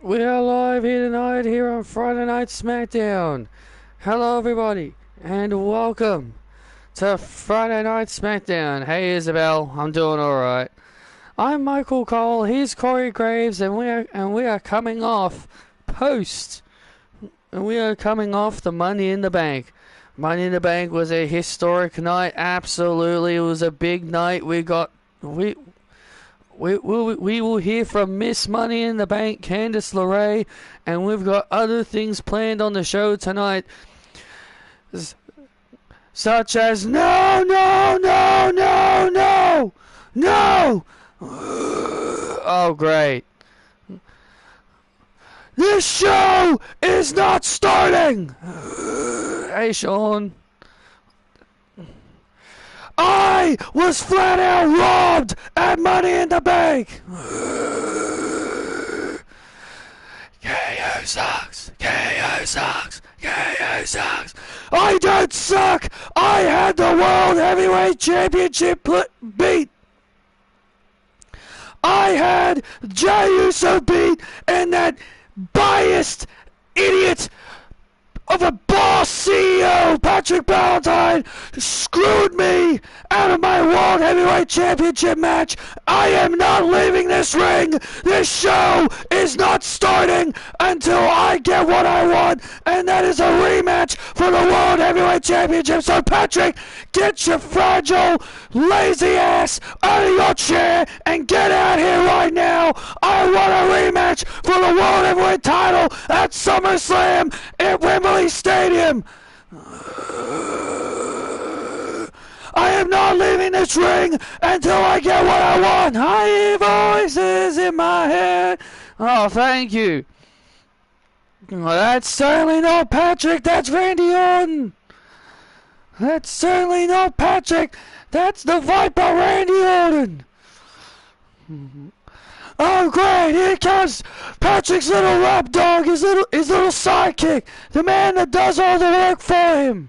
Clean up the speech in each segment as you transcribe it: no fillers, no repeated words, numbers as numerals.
We are live here tonight here on Friday Night SmackDown. Hello everybody and welcome to Friday Night SmackDown. Hey Isabel, I'm doing alright. I'm Michael Cole, he's Corey Graves, and we are coming off the Money in the Bank. Money in the Bank was a historic night, absolutely. It was a big night. We will hear from Miss Money in the Bank, Candice LeRae, and we've got other things planned on the show tonight, such as no. Oh, great. This show is not starting. Hey, Sean. I was flat out robbed at Money in the Bank. KO sucks. KO sucks. KO sucks. I don't suck. I had the World Heavyweight Championship beat. I had Jey Uso beat, and that biased idiot of a boss CEO, Patrick Ballantyne, screwed me out of my World Heavyweight Championship match. I am not leaving this ring. This show is not starting until I get what I want, and that is a rematch for the World Heavyweight Championship. So Patrick, get your fragile, lazy ass out of your chair and get out here right now. I want a rematch for the World Heavyweight title at SummerSlam at Wembley Stadium. I am not leaving this ring until I get what I want. I hear voices in my head. Oh, thank you. Well, that's certainly not Patrick. That's Randy Orton. That's certainly not Patrick. That's the Viper, Randy Orton. Oh, great, here comes Patrick's little rap dog, his little sidekick, the man that does all the work for him.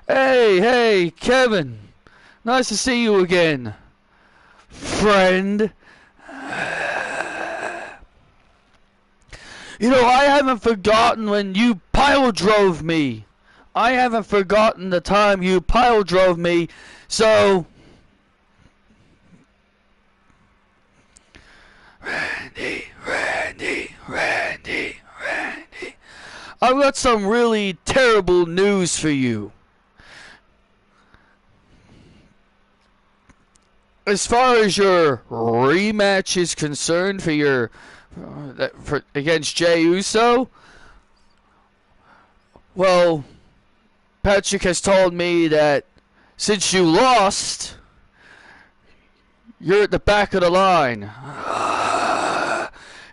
Hey, Kevin. Nice to see you again, friend. You know, I haven't forgotten when you pile drove me. I haven't forgotten the time you pile drove me, so... Randy. I've got some really terrible news for you. As far as your rematch is concerned for your against Jey Uso, well, Patrick has told me that since you lost, you're at the back of the line.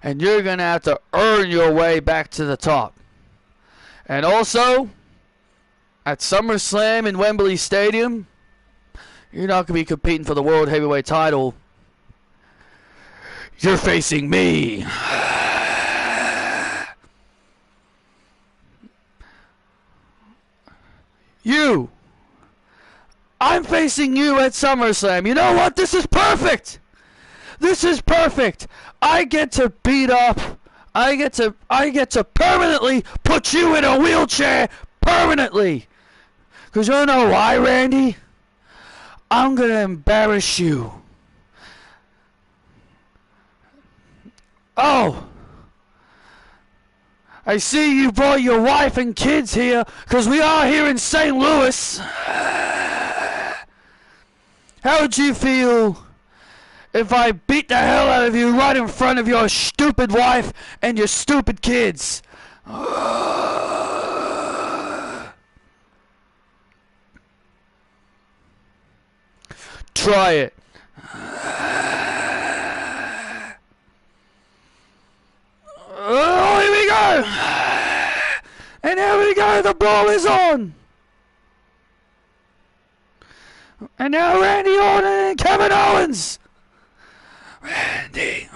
And you're going to have to earn your way back to the top. And also, at SummerSlam in Wembley Stadium, you're not going to be competing for the World Heavyweight title. You're facing me. You. I'm facing you at SummerSlam. You know what? This is perfect. This is perfect. I get to beat up. I get to permanently put you in a wheelchair permanently. Cause you know why, Randy? I'm gonna embarrass you. Oh. I see you brought your wife and kids here, cause we are here in St. Louis. How would you feel if I beat the hell out of you right in front of your stupid wife and your stupid kids? Try it. Oh, here we go. And here we go. The ball is on. And now Randy Orton and Kevin Owens. Randy.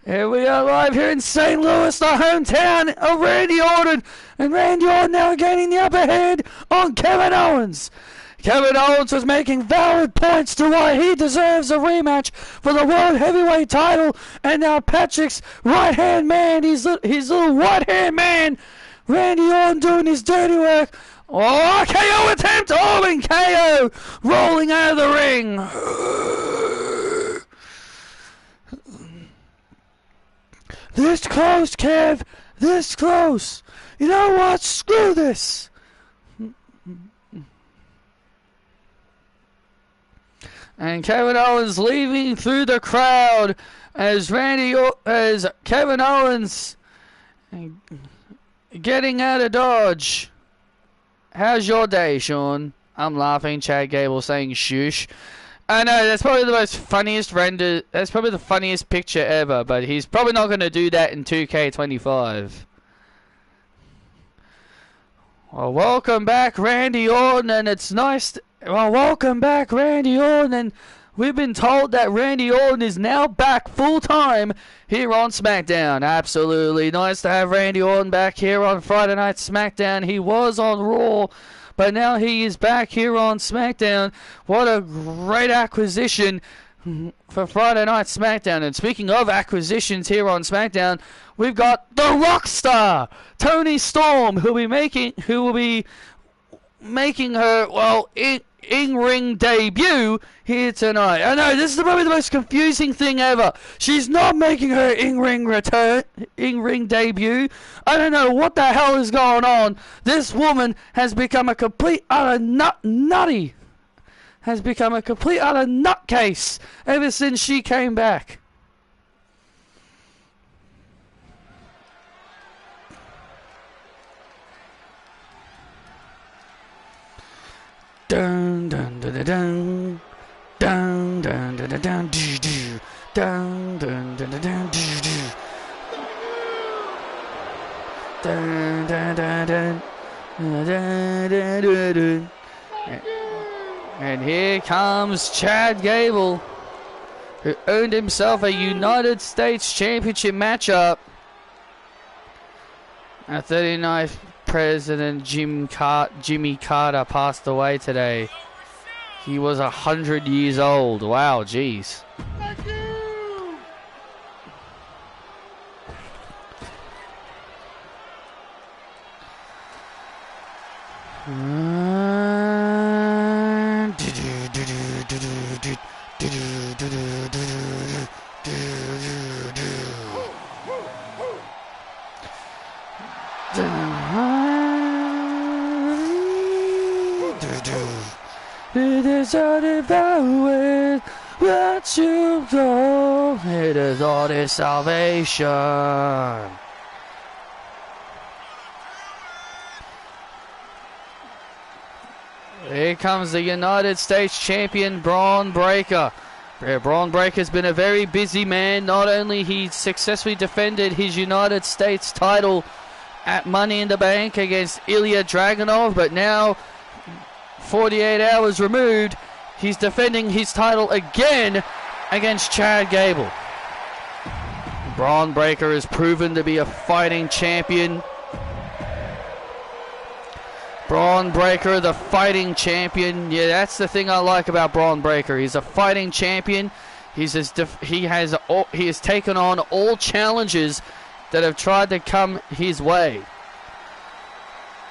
Here we are live here in St. Louis, the hometown of Randy Orton. And Randy Orton now gaining the upper hand on Kevin Owens. Kevin Owens was making valid points to why he deserves a rematch for the World Heavyweight title, and now Patrick's right-hand man, his little right-hand man, Randy Orton, doing his dirty work. Oh, KO attempt! Oh, and KO rolling out of the ring. This close, Kev. This close. You know what? Screw this. And Kevin Owens leaving through the crowd as Kevin Owens getting out of Dodge. How's your day, Sean? I'm laughing. Chad Gable saying shush. I know, that's probably the most funniest render. That's probably the funniest picture ever, but he's probably not going to do that in 2K25. Well, welcome back, Randy Orton, and it's nice. Welcome back, Randy Orton, and we've been told that Randy Orton is now back full-time here on SmackDown. Absolutely nice to have Randy Orton back here on Friday Night SmackDown. He was on Raw, but now he is back here on SmackDown. What a great acquisition for Friday Night SmackDown. And speaking of acquisitions here on SmackDown, we've got the Rockstar, Toni Storm, who will be making her, well, in-ring debut here tonight. I know, this is probably the most confusing thing ever. She's not making her in-ring debut. I don't know what the hell is going on. This woman has become a complete utter nutcase ever since she came back. Dun dun dun dun dun dun dun dun dun dun dun dun dun dun dun dun dun dun dun. And here comes Chad Gable, who earned himself a United States Championship matchup. Our 39th President Jimmy Carter passed away today. He was 100 years old. Wow, jeez. Thank you. It is all about what you go. It is all this salvation. Here comes the United States Champion, Braun Breaker. Braun Breaker's been a very busy man. Not only he successfully defended his United States title at Money in the Bank against Ilya Dragunov, but now, 48 hours removed, he's defending his title again against Chad Gable. Braun Breaker has proven to be a fighting champion. Braun Breaker, the fighting champion. Yeah, that's the thing I like about Braun Breaker. He's a fighting champion. He has taken on all challenges that have tried to come his way.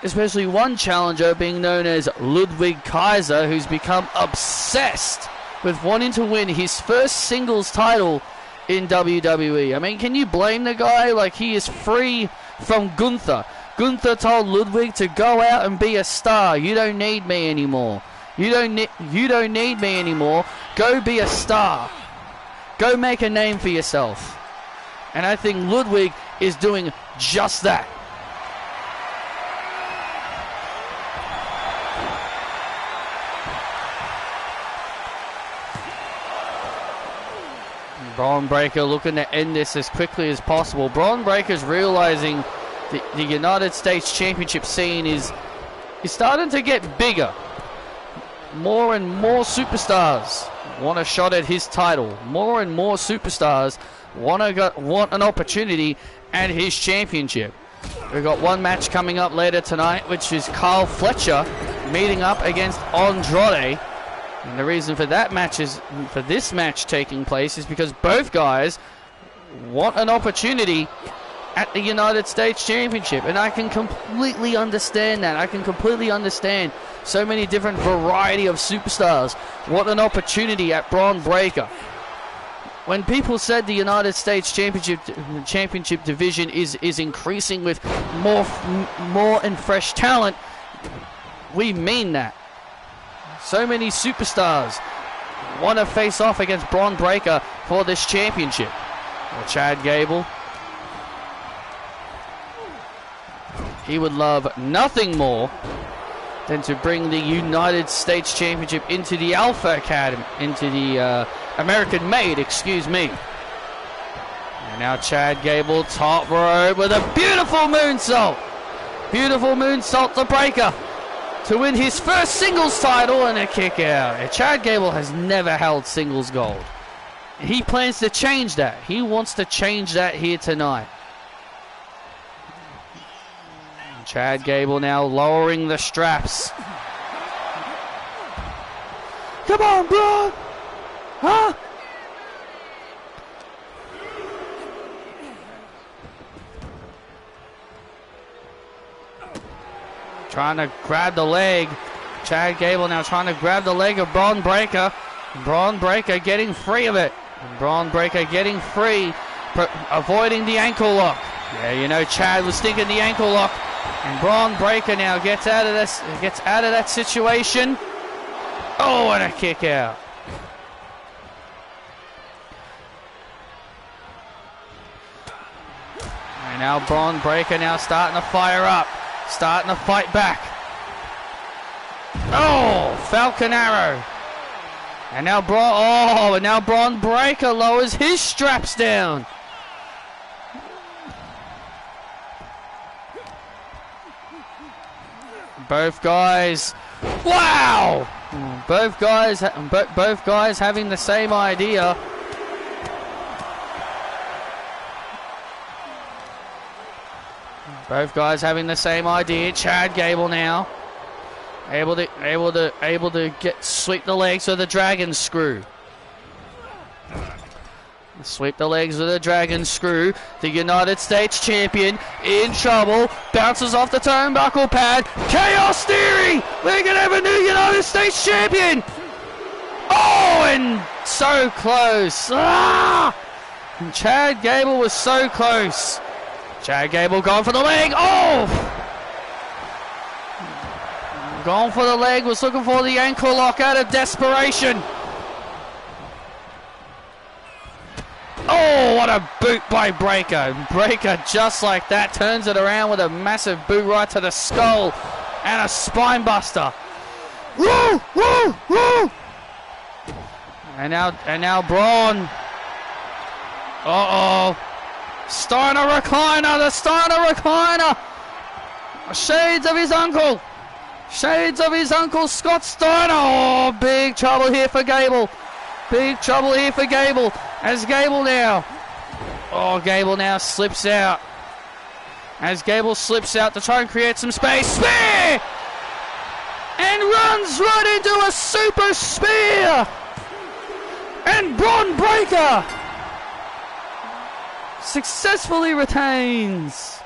Especially one challenger being known as Ludwig Kaiser, who's become obsessed with wanting to win his first singles title in WWE. I mean, can you blame the guy? Like, he is free from Gunther. Gunther told Ludwig to go out and be a star. You don't need me anymore. You don't need me anymore. Go be a star. Go make a name for yourself. And I think Ludwig is doing just that. Braun Breaker looking to end this as quickly as possible. Braun Breaker's realizing the United States Championship scene is starting to get bigger. More and more superstars want a shot at his title. More and more superstars want an opportunity at his championship. We've got one match coming up later tonight, which is Kyle Fletcher meeting up against Andrade. And the reason for that match is, for this match taking place, is because both guys want an opportunity at the United States Championship. And I can completely understand that. I can completely understand so many different variety of superstars want an opportunity at Braun Breaker. When people said the United States Championship division is increasing with more and fresh talent, we mean that. So many superstars want to face off against Braun Breaker for this championship. Well, Chad Gable, he would love nothing more than to bring the United States Championship into the Alpha Academy, into the American Made, excuse me. And now Chad Gable, top rope with a beautiful moonsault. Beautiful moonsault to Breaker to win his first singles title and a kick out. And Chad Gable has never held singles gold. He plans to change that. He wants to change that here tonight. Chad Gable now lowering the straps. Come on, bro! Huh? Trying to grab the leg. Chad Gable now trying to grab the leg of Braun Breaker. Braun Breaker getting free of it. Braun Breaker getting free, avoiding the ankle lock. Yeah, you know Chad was thinking the ankle lock. And Braun Breaker now gets out of this, gets out of that situation. Oh, and a kick out. And now Braun Breaker now starting to fire up. Starting to fight back. Oh, Falcon Arrow. And now Braun Breaker lowers his straps down. Both guys, wow! Both guys having the same idea. Both guys having the same idea. Chad Gable now able to sweep the legs with a dragon screw. Sweep the legs with a dragon screw. The United States champion in trouble. Bounces off the turnbuckle pad. Chaos Theory! We're gonna have a new United States champion! Oh, and so close. Ah! And Chad Gable was so close. Chad Gable going for the leg. Oh! Going for the leg. Was looking for the ankle lock out of desperation. Oh, what a boot by Breaker. Breaker, just like that, turns it around with a massive boot right to the skull and a spine buster. Woo! Woo! Woo! And now Braun. Uh-oh. Steiner recliner, the Steiner recliner. Shades of his uncle. Shades of his uncle, Scott Steiner. Oh, big trouble here for Gable. Big trouble here for Gable. As Gable now. Oh, Gable now slips out. As Gable slips out to try and create some space. Spear! And runs right into a super spear. And Braun Breaker successfully retains.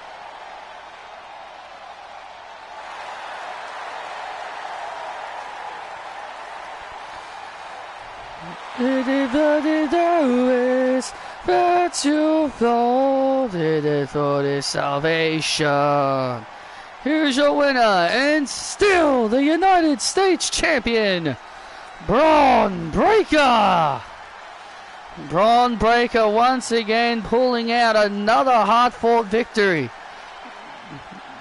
Did it always but you thought it for the salvation. Here's your winner and still the United States champion, Braun Breaker. Braun Breaker once again pulling out another hard-fought victory.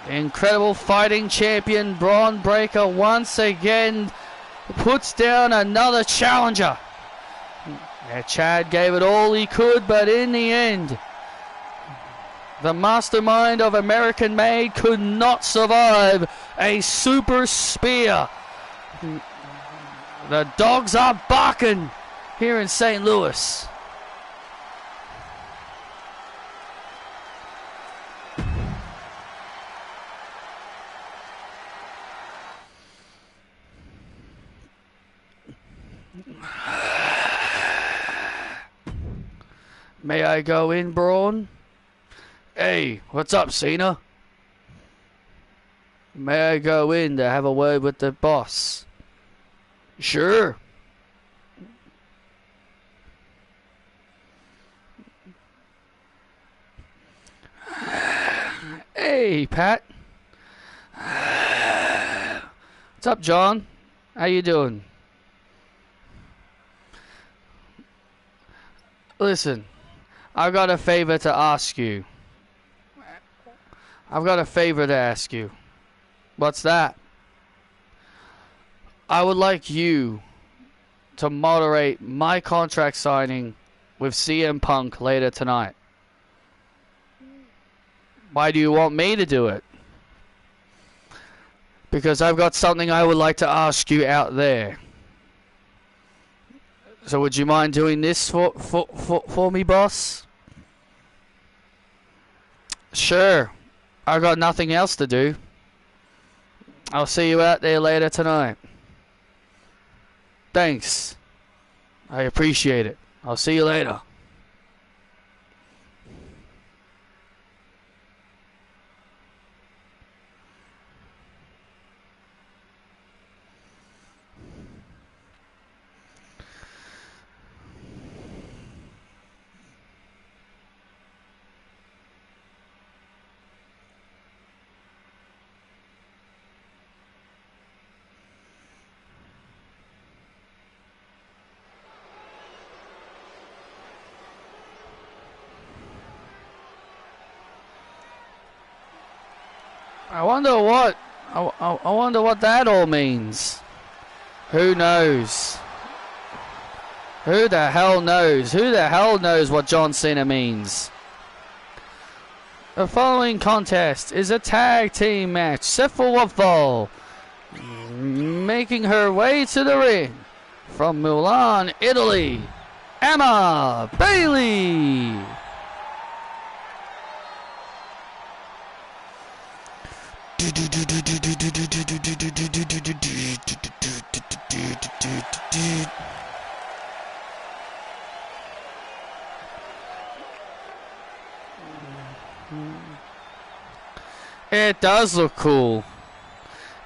Incredible fighting champion Braun Breaker once again puts down another challenger. Yeah, Chad gave it all he could, but in the end, the mastermind of American Made could not survive a super spear. The dogs are barking here in St. Louis. May I go in, Braun? Hey, what's up, Cena? May I go in to have a word with the boss? Sure. Hey, Pat. What's up, John? How you doing? Listen, I've got a favor to ask you. What's that? I would like you to moderate my contract signing with CM Punk later tonight. Why do you want me to do it? Because I've got something I would like to ask you out there. So would you mind doing this for me, boss? Sure. I've got nothing else to do. I'll see you out there later tonight. Thanks. I appreciate it. I'll see you later. I wonder what that all means. Who knows? Who the hell knows? Who the hell knows what John Cena means? The following contest is a tag team match set for one fall. Making her way to the ring from Milan, Italy, Emma Bailey. It does look cool.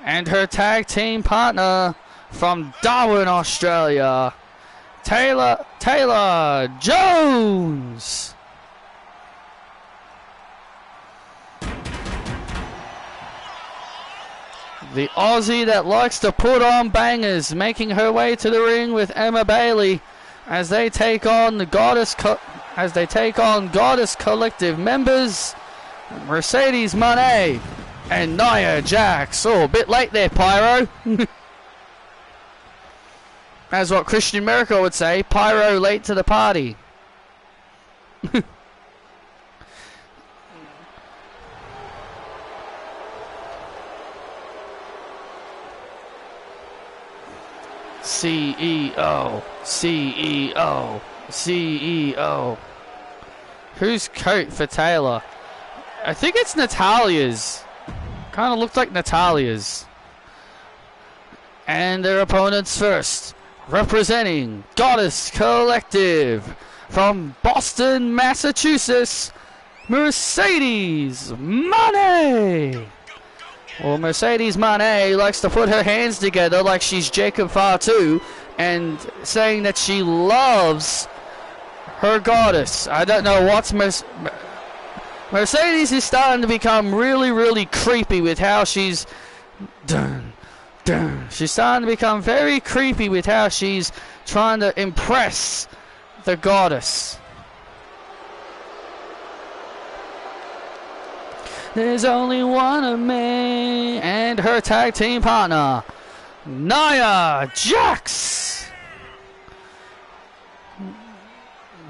And her tag team partner from Darwin, Australia, Taylor Jones. The Aussie that likes to put on bangers, making her way to the ring with Emma Bailey as they take on the Goddess Collective members Mercedes Moné and Nia Jax. Oh, a bit late there, Pyro. As what Christian Miracle would say, Pyro late to the party. CEO. Whose coat for Taylor? I think it's Natalia's. Kind of looked like Natalia's. And their opponents first, representing Goddess Collective from Boston, Massachusetts, Mercedes Moné. Well, Mercedes Moné likes to put her hands together like she's Jacob Fatu and saying that she loves her goddess. I don't know what's Mercedes is starting to become really, really creepy with how she's She's starting to become very creepy with how she's trying to impress the goddess. There's only one of me and her tag team partner, Nia Jax.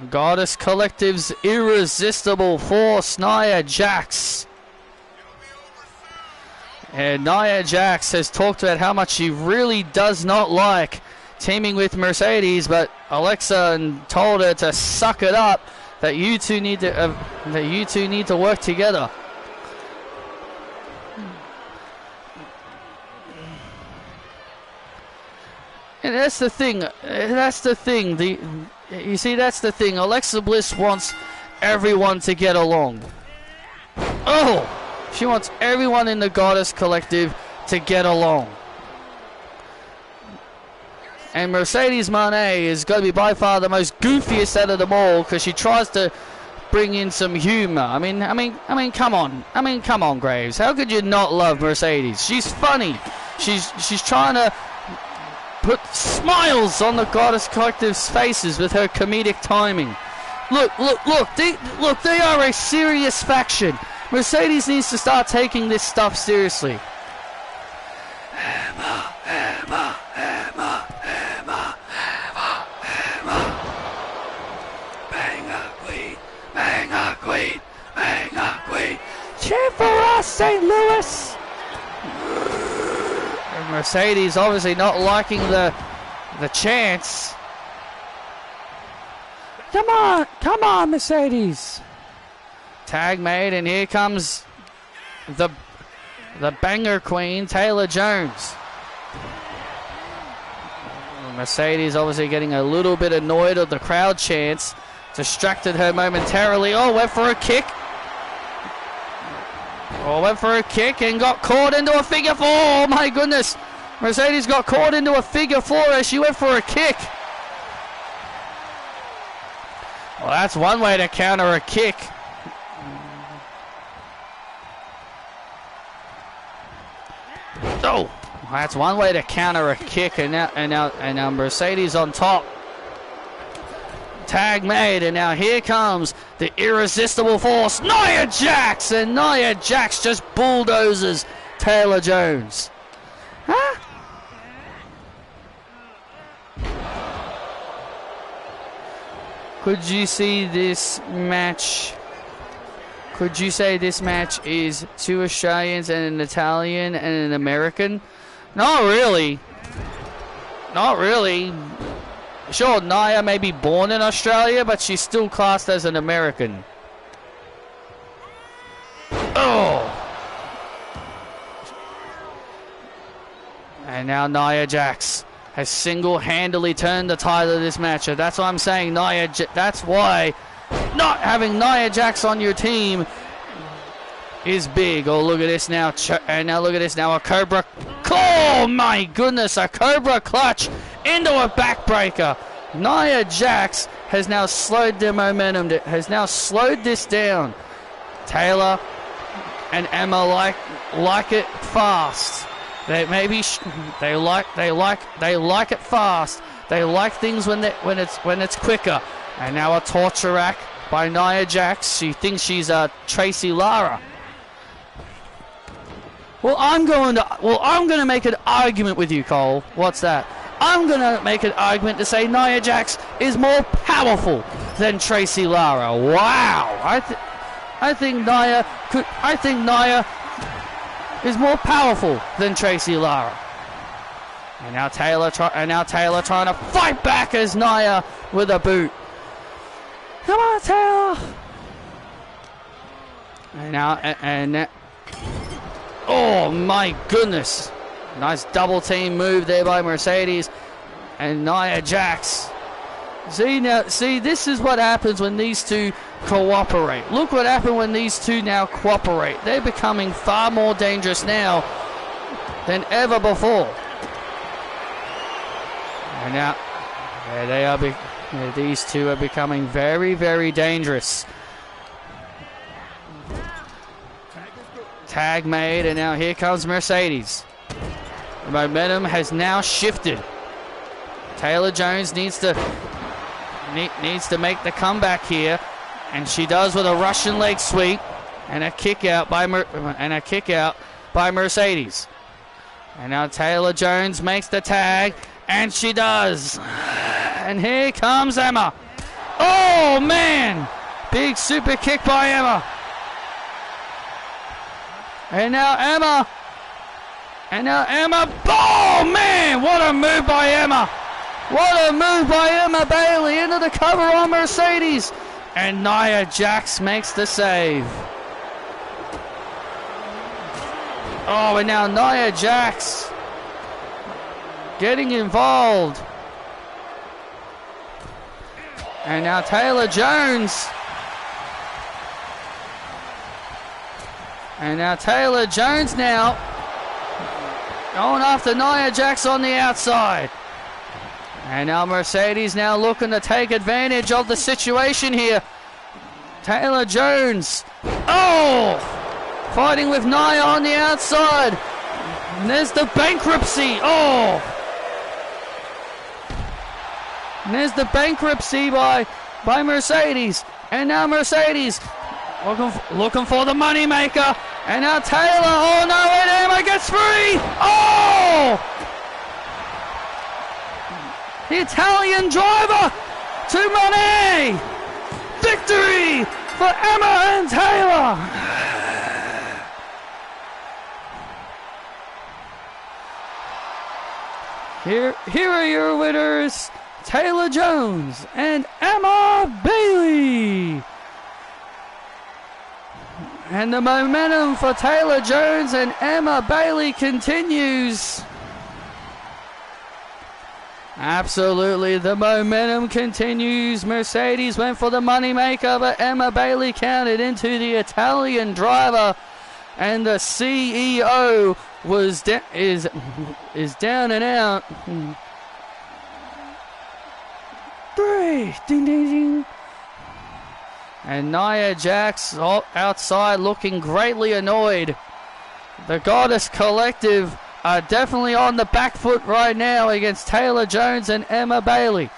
Goddess Collective's irresistible force, Nia Jax. And Nia Jax has talked about how much she really does not like teaming with Mercedes, but Alexa told her to suck it up. That you two need to work together. And that's the thing. That's the thing. You see, that's the thing. Alexa Bliss wants everyone to get along. Oh! She wants everyone in the Goddess Collective to get along. And Mercedes Moné is going to be by far the most goofiest out of them all because she tries to bring in some humor. I mean, come on. Come on, Graves. How could you not love Mercedes? She's funny. She's trying to put smiles on the Goddess Collective's faces with her comedic timing. Look. They are a serious faction. Mercedes needs to start taking this stuff seriously. Hammer. Banger Queen. Cheer for us, St. Louis. And Mercedes obviously not liking the chance. Come on, Mercedes. Tag made, and here comes the banger queen, Taylor Jones. Mercedes obviously getting a little bit annoyed at the crowd chants. Distracted her momentarily. Oh, went for a kick. And got caught into a figure four. Oh my goodness. Mercedes got caught into a figure four as she went for a kick. Well, that's one way to counter a kick. Oh, that's one way to counter a kick, and now Mercedes on top. Tag made, and now here comes the irresistible force, Nia Jax, and Nia Jax just bulldozes Taylor Jones. Huh? Could you see this match? Could you say this match is two Australians and an Italian and an American? Not really. Not really. Sure, Nia may be born in Australia, but she's still classed as an American. Oh! And now Nia Jax has single-handedly turned the tide of this match. That's what I'm saying. That's why not having Nia Jax on your team is big. Oh, look at this now. And now look at this now. A Cobra. Oh, my goodness. A Cobra clutch into a backbreaker. Nia Jax has now slowed their momentum. Has now slowed this down. Taylor and Emma like it fast. They like it fast. They like things when it's quicker. And now a torture rack by Nia Jax. She thinks she's Tracy Lara. Well, I'm going to make an argument with you, Cole. What's that? I'm going to make an argument to say Nia Jax is more powerful than Tracy Lara. Wow. I think Nia is more powerful than Tracy Lara. And now Taylor trying to fight back as Nia with a boot. Come on, Taylor. And oh my goodness. Nice double team move there by Mercedes and Nia Jax. See, this is what happens when these two cooperate. Look what happened when these two now cooperate. They're becoming far more dangerous now than ever before. And now, there they are. These two are becoming very, very dangerous. Tag made, and now here comes Mercedes. The momentum has now shifted. Taylor Jones needs to make the comeback here, and she does with a Russian leg sweep and a kick out by Mercedes. And now Taylor Jones makes the tag, and she does. And here comes Emma. Oh man! Big super kick by Emma. And now Emma. Oh man! What a move by Emma! What a move by Emma Bailey into the cover on Mercedes. And Nia Jax makes the save. Oh, and now Nia Jax getting involved. And now Taylor Jones. And now Taylor Jones now going after Nia Jax on the outside. And now Mercedes now looking to take advantage of the situation here. Taylor Jones. Oh! Fighting with Nia on the outside. And there's the bankruptcy. Oh! And there's the bankruptcy by Mercedes. And now Mercedes looking for the money maker. And now Taylor. Oh no, and Emma gets free. Oh! The Italian driver to Monet. Victory for Emma and Taylor. Here are your winners, Taylor Jones and Emma Bailey. And the momentum for Taylor Jones and Emma Bailey continues. Absolutely, the momentum continues. Mercedes went for the moneymaker, but Emma Bailey counted into the Italian driver. And the CEO is down and out. 3, ding ding ding. And Nia Jax outside looking greatly annoyed. The Goddess Collective are definitely on the back foot right now against Taylor Jones and Emma Bailey.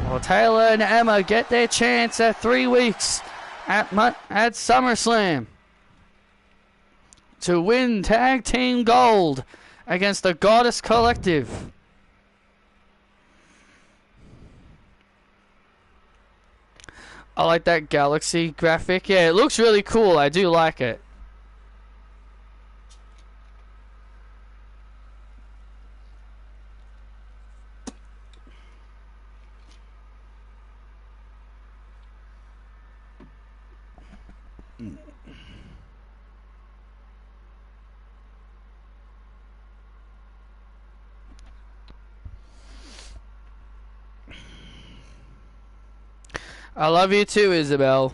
Well, Taylor and Emma get their chance at 3 weeks at SummerSlam to win Tag Team Gold against the Goddess Collective. I like that galaxy graphic. Yeah, it looks really cool. I do like it. I love you too, Isabel.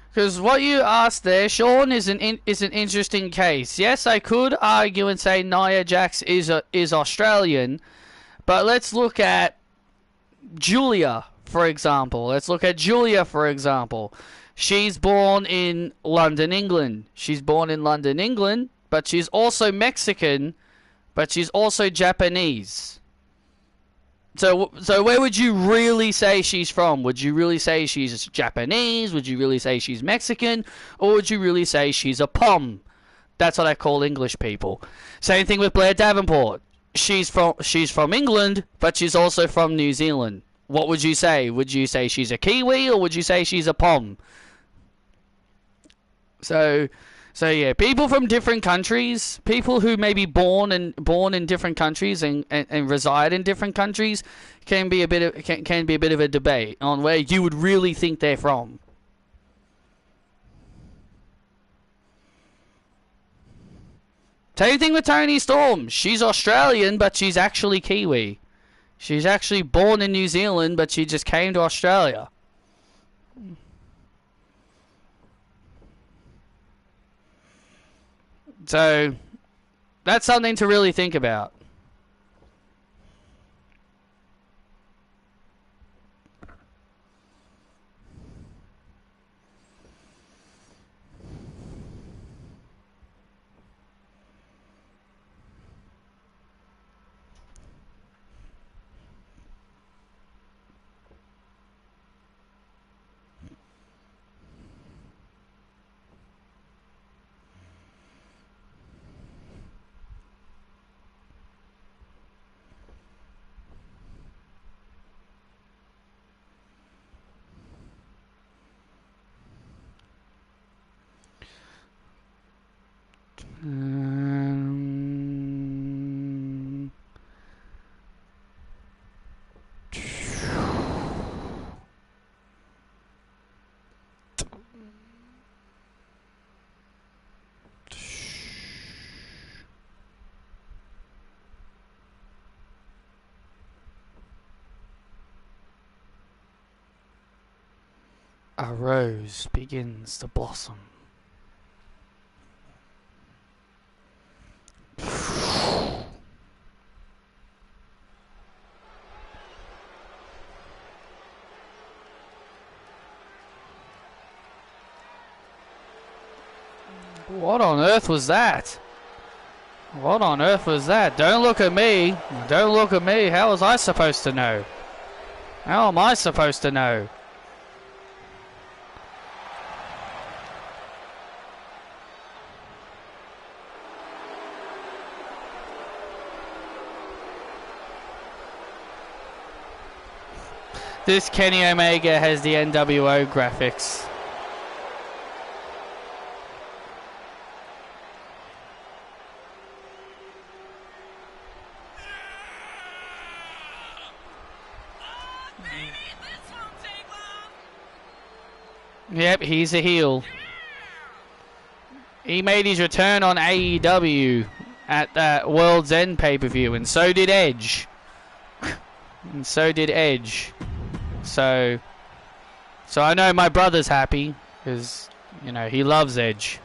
Because what you asked there, Sean, is an interesting case. Yes, I could argue and say Nia Jax is Australian, but let's look at Julia, for example. She's born in London, England. But she's also Mexican, but she's also Japanese. So where would you really say she's from? Would you really say she's Japanese? Would you really say she's Mexican? Or would you really say she's a POM? That's what I call English people. Same thing with Blair Davenport. She's from England, but she's also from New Zealand. What would you say? Would you say she's a Kiwi, or would you say she's a POM? So yeah, people from different countries, people who may be born in different countries and reside in different countries, can be a bit of a debate on where you would really think they're from. Same thing with Toni Storm. She's Australian, but she's actually Kiwi. She's actually born in New Zealand, but she just came to Australia. So, that's something to really think about. A rose begins to blossom. What on earth was that? What on earth was that? Don't look at me. Don't look at me. How was I supposed to know? How am I supposed to know? This Kenny Omega has the NWO graphics. Yep, he's a heel. He made his return on AEW at that World's End pay-per-view, and so did Edge. And so did Edge. So I know my brother's happy, because, you know, he loves Edge.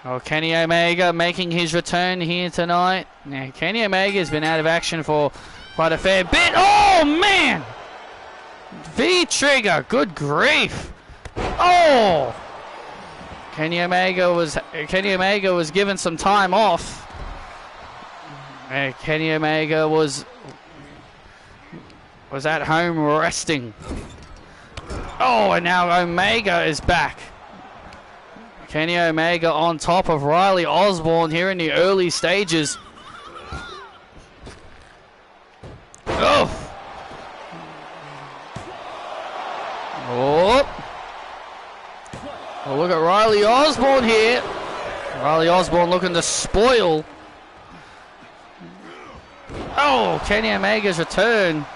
Oh, Kenny Omega making his return here tonight. Now, Kenny Omega's been out of action for quite a fair bit. Oh, man! V-trigger, good grief. Oh! Kenny Omega was given some time off. Kenny Omega was at home resting. Oh, and now Omega is back. Kenny Omega on top of Riley Osborne here in the early stages. Oh! Oh. Oh, look at Riley Osborne here. Riley Osborne looking to spoil. Oh, Kenny Omega's return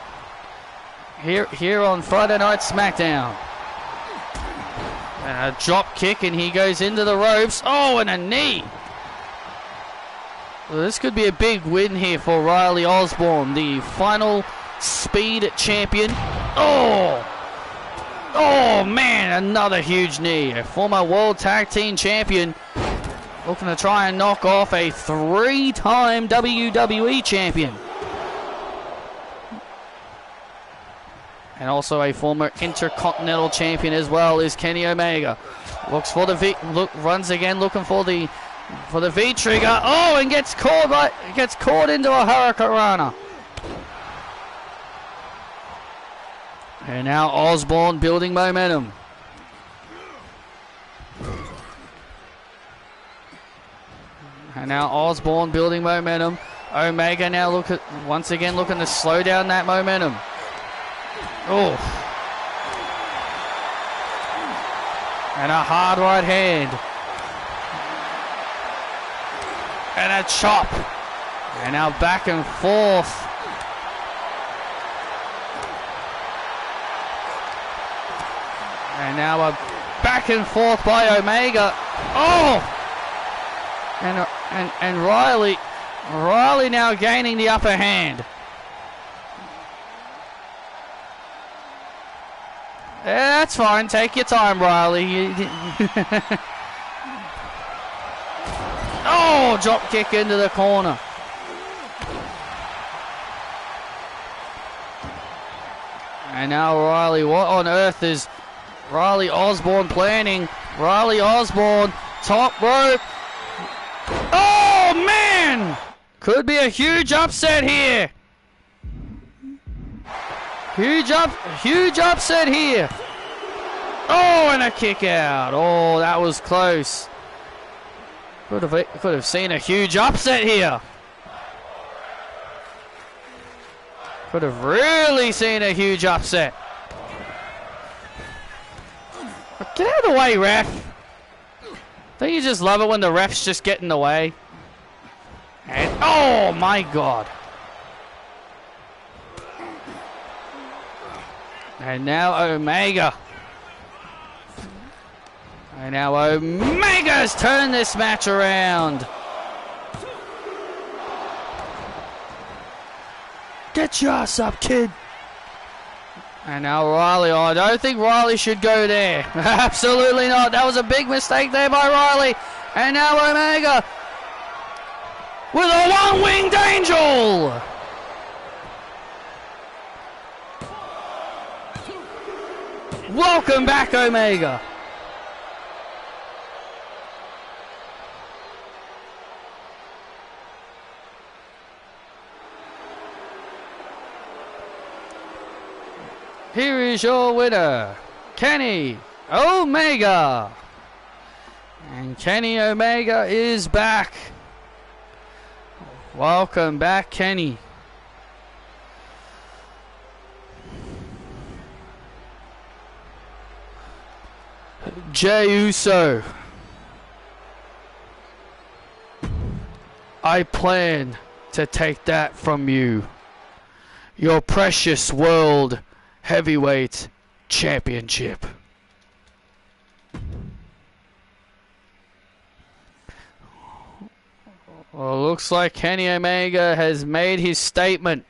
here on Friday Night SmackDown. And a drop kick, and he goes into the ropes. Oh, and a knee. Well, this could be a big win here for Riley Osborne, the final speed champion. Oh! Oh, man, another huge knee. A former World Tag Team Champion looking to try and knock off a 3-time WWE Champion. And also a former Intercontinental Champion as well is Kenny Omega. Looks for the runs again, looking for the V trigger. Oh, and gets caught into a Hurricanrana. And now Osborne building momentum. And now Osborne building momentum. Omega now once again looking to slow down that momentum. Oh. And a hard right hand. And a chop. And now back and forth. And now a back and forth by Omega. Oh! And Riley now gaining the upper hand. Yeah, that's fine. Take your time, Riley. Oh, drop kick into the corner. And now Riley, what on earth is Riley Osborne planning? Riley Osborne, top rope. Oh, man! Could be a huge upset here. Huge upset here. Oh, and a kick out. Oh, that was close. Could have seen a huge upset here. Could have really seen a huge upset. Get out of the way, ref. Don't you just love it when the refs just get in the way? And oh my God. And now Omega. And now Omega's turned this match around. Get your ass up, kid. And now Riley. Oh, I don't think Riley should go there. Absolutely not. That was a big mistake there by Riley. And now Omega with a one-winged angel. Welcome back, Omega. Here is your winner, Kenny Omega. And Kenny Omega is back. Welcome back, Kenny. Jey Uso. I plan to take that from you. Your precious world heavyweight championship. Well, looks like Kenny Omega has made his statement.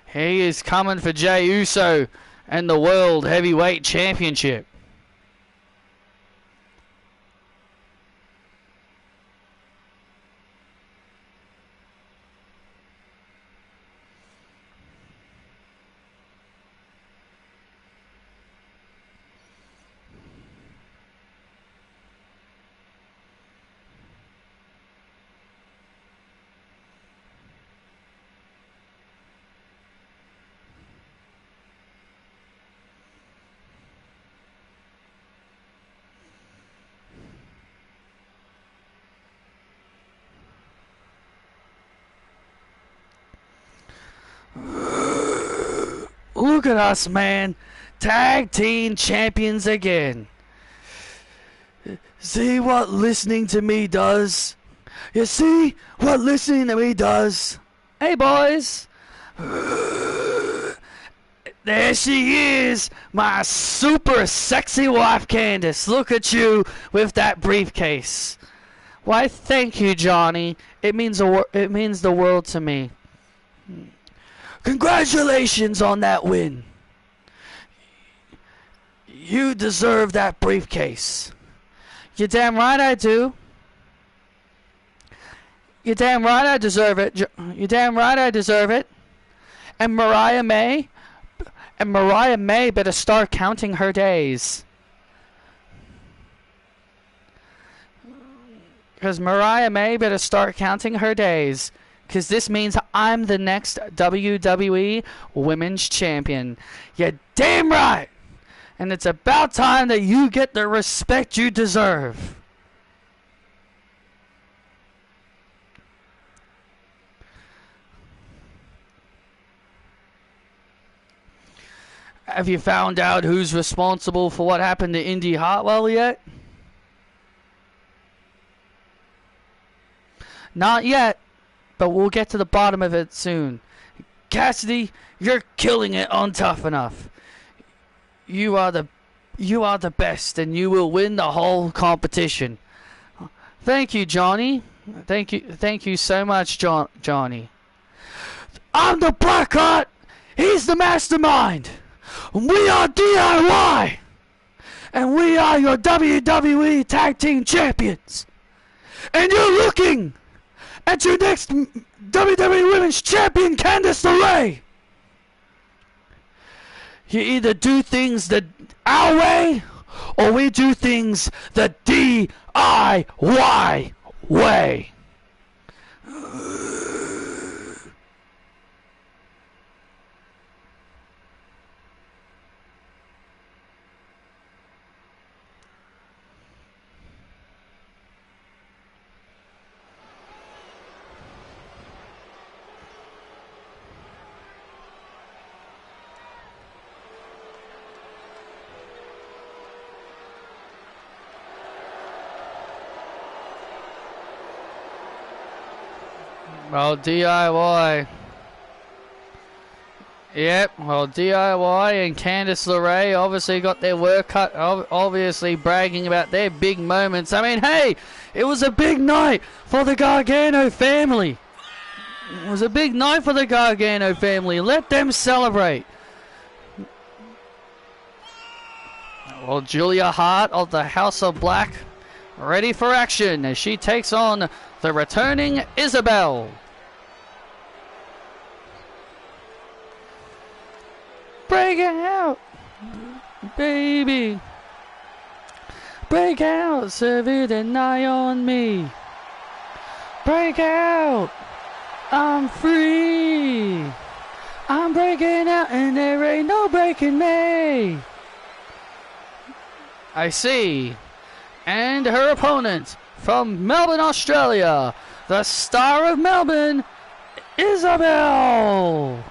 He is coming for Jey Uso and the world heavyweight championship. Look at us, man. Tag team champions again. See what listening to me does? You see what listening to me does? Hey, boys. There she is, my super sexy wife, Candace. Look at you with that briefcase. Why, thank you, Johnny. It means the world to me. Congratulations on that win. You deserve that briefcase. You're damn right I do. You're damn right I deserve it. You're damn right I deserve it. And Mariah May better start counting her days. Because Mariah May better start counting her days. Because this means I'm the next WWE Women's Champion. You're damn right. And it's about time that you get the respect you deserve. Have you found out who's responsible for what happened to Indy Hartwell yet? Not yet, but we'll get to the bottom of it soon. Cassidy, you're killing it on Tough Enough. You are the best, and you will win the whole competition. Thank you, Johnny. Thank you so much, Johnny. I'm the Blackheart. He's the mastermind. We are DIY, and we are your WWE Tag Team Champions. And you're looking at your next WWE Women's Champion, Candice LeRae. You either do things our way, or we do things the DIY way. Well, DIY. Yep, well, DIY and Candice LeRae obviously got their work cut, obviously bragging about their big moments. I mean, hey, it was a big night for the Gargano family. It was a big night for the Gargano family. Let them celebrate. Well, Julia Hart of the House of Black ready for action as she takes on the returning Isabel. Break out, baby. Break out, serve it and eye on me. Break out, I'm free. I'm breaking out and there ain't no breaking me. I see. And her opponent from Melbourne, Australia, the star of Melbourne, Isabel.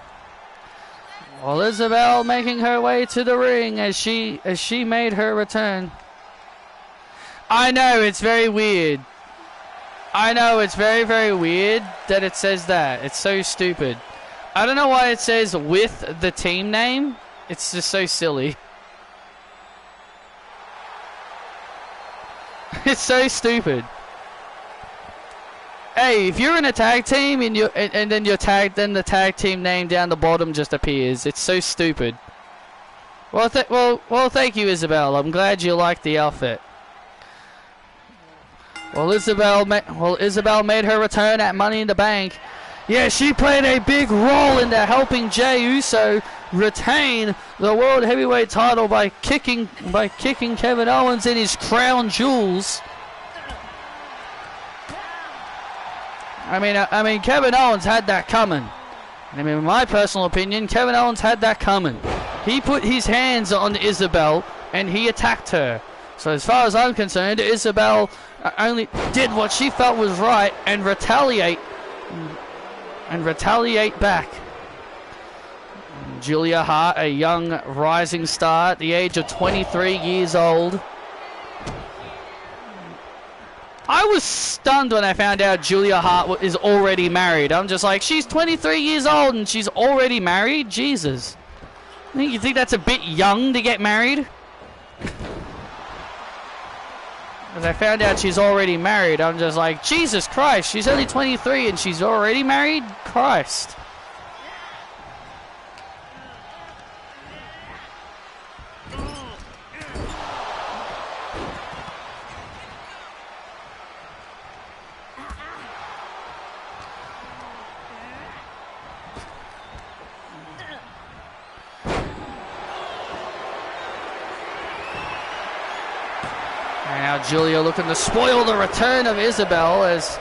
Well, Isabel making her way to the ring as she made her return. I know, it's very weird. I know, it's very, very weird that it says that. It's so stupid. I don't know why it says with the team name. It's just so silly. It's so stupid. Hey, if you're in a tag team and then you're tagged, then the tag team name down the bottom just appears. It's so stupid. Well, thank you, Isabel. I'm glad you liked the outfit. Well, Isabel made her return at Money in the Bank. Yeah, she played a big role into helping Jey Uso retain the World Heavyweight title by kicking Kevin Owens in his crown jewels. I mean, Kevin Owens had that coming. I mean, in my personal opinion, Kevin Owens had that coming. He put his hands on Isabel and he attacked her. So as far as I'm concerned, Isabel only did what she felt was right and retaliate back. Julia Hart, a young rising star at the age of 23 years old. I was stunned when I found out Julia Hart is already married. I'm just like, she's 23 years old and she's already married? Jesus. You think that's a bit young to get married? As I found out she's already married, I'm just like, Jesus Christ, she's only 23 and she's already married? Christ. Now Julia looking to spoil the return of Isabel as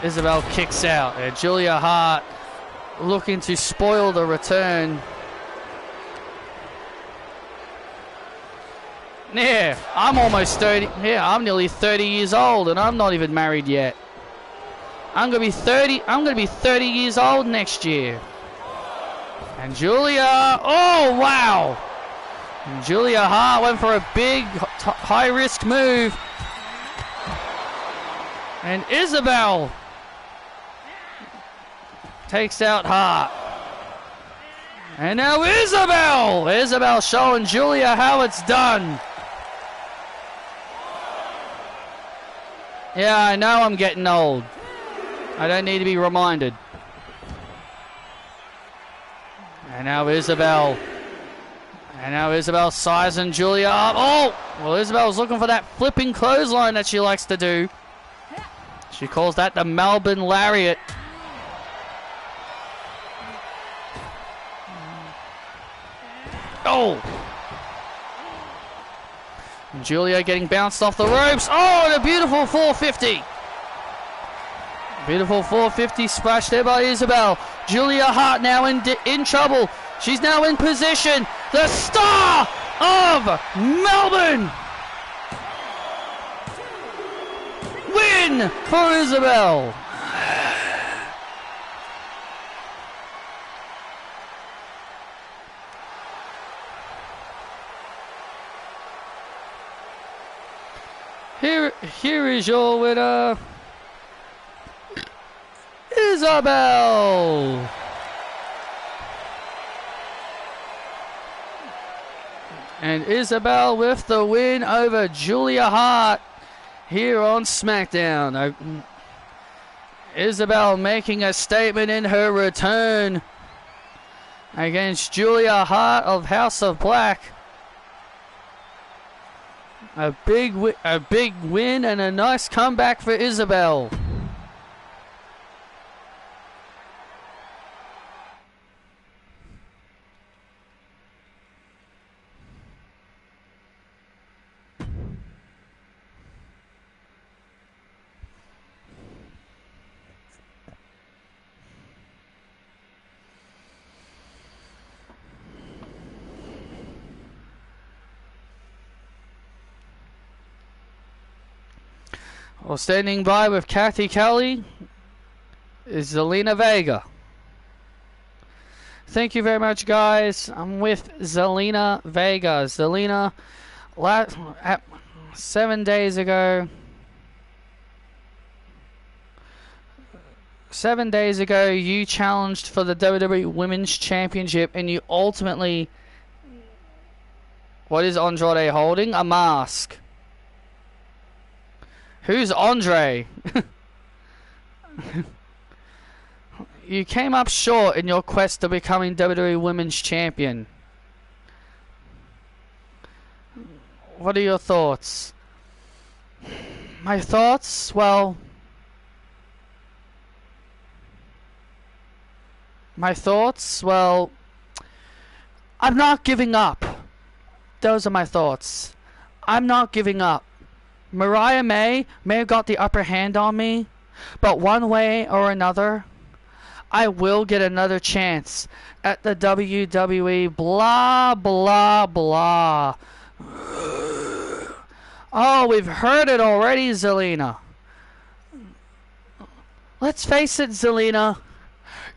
Isabel kicks out. And Julia Hart looking to spoil the return. Yeah, I'm almost 30. Yeah, I'm nearly 30 years old and I'm not even married yet. I'm gonna be 30 years old next year. And Julia, oh wow! And Julia Hart went for a big, high-risk move. And Isabel takes out Hart. And now Isabel showing Julia how it's done. Yeah, I know I'm getting old. I don't need to be reminded. And now Isabel sizing Julia up. Oh! Well, Isabel's looking for that flipping clothesline that she likes to do. She calls that the Melbourne Lariat. Oh! And Julia getting bounced off the ropes. Oh, and a beautiful 450. Beautiful 450 splash there by Isabel. Julia Hart now in trouble. She's now in position. The star of Melbourne. Win for Isabel. Here is your winner, Isabel. And Isabel with the win over Julia Hart here on SmackDown. Isabel making a statement in her return against Julia Hart of House of Black. A big win and a nice comeback for Isabel. Well, standing by with Kathy Kelly is Zelina Vega. Thank you very much, guys. I'm with Zelina Vega. Zelina, 7 days ago. 7 days ago, you challenged for the WWE Women's Championship, and you ultimately... What is Andrade holding? A mask. Who's Andre? You came up short in your quest to becoming WWE Women's Champion. What are your thoughts? My thoughts? Well... My thoughts? Well... I'm not giving up. Those are my thoughts. I'm not giving up. Mariah may have got the upper hand on me, but one way or another, I will get another chance at the WWE. Blah, blah, blah. Oh, we've heard it already, Zelina. Let's face it, Zelina.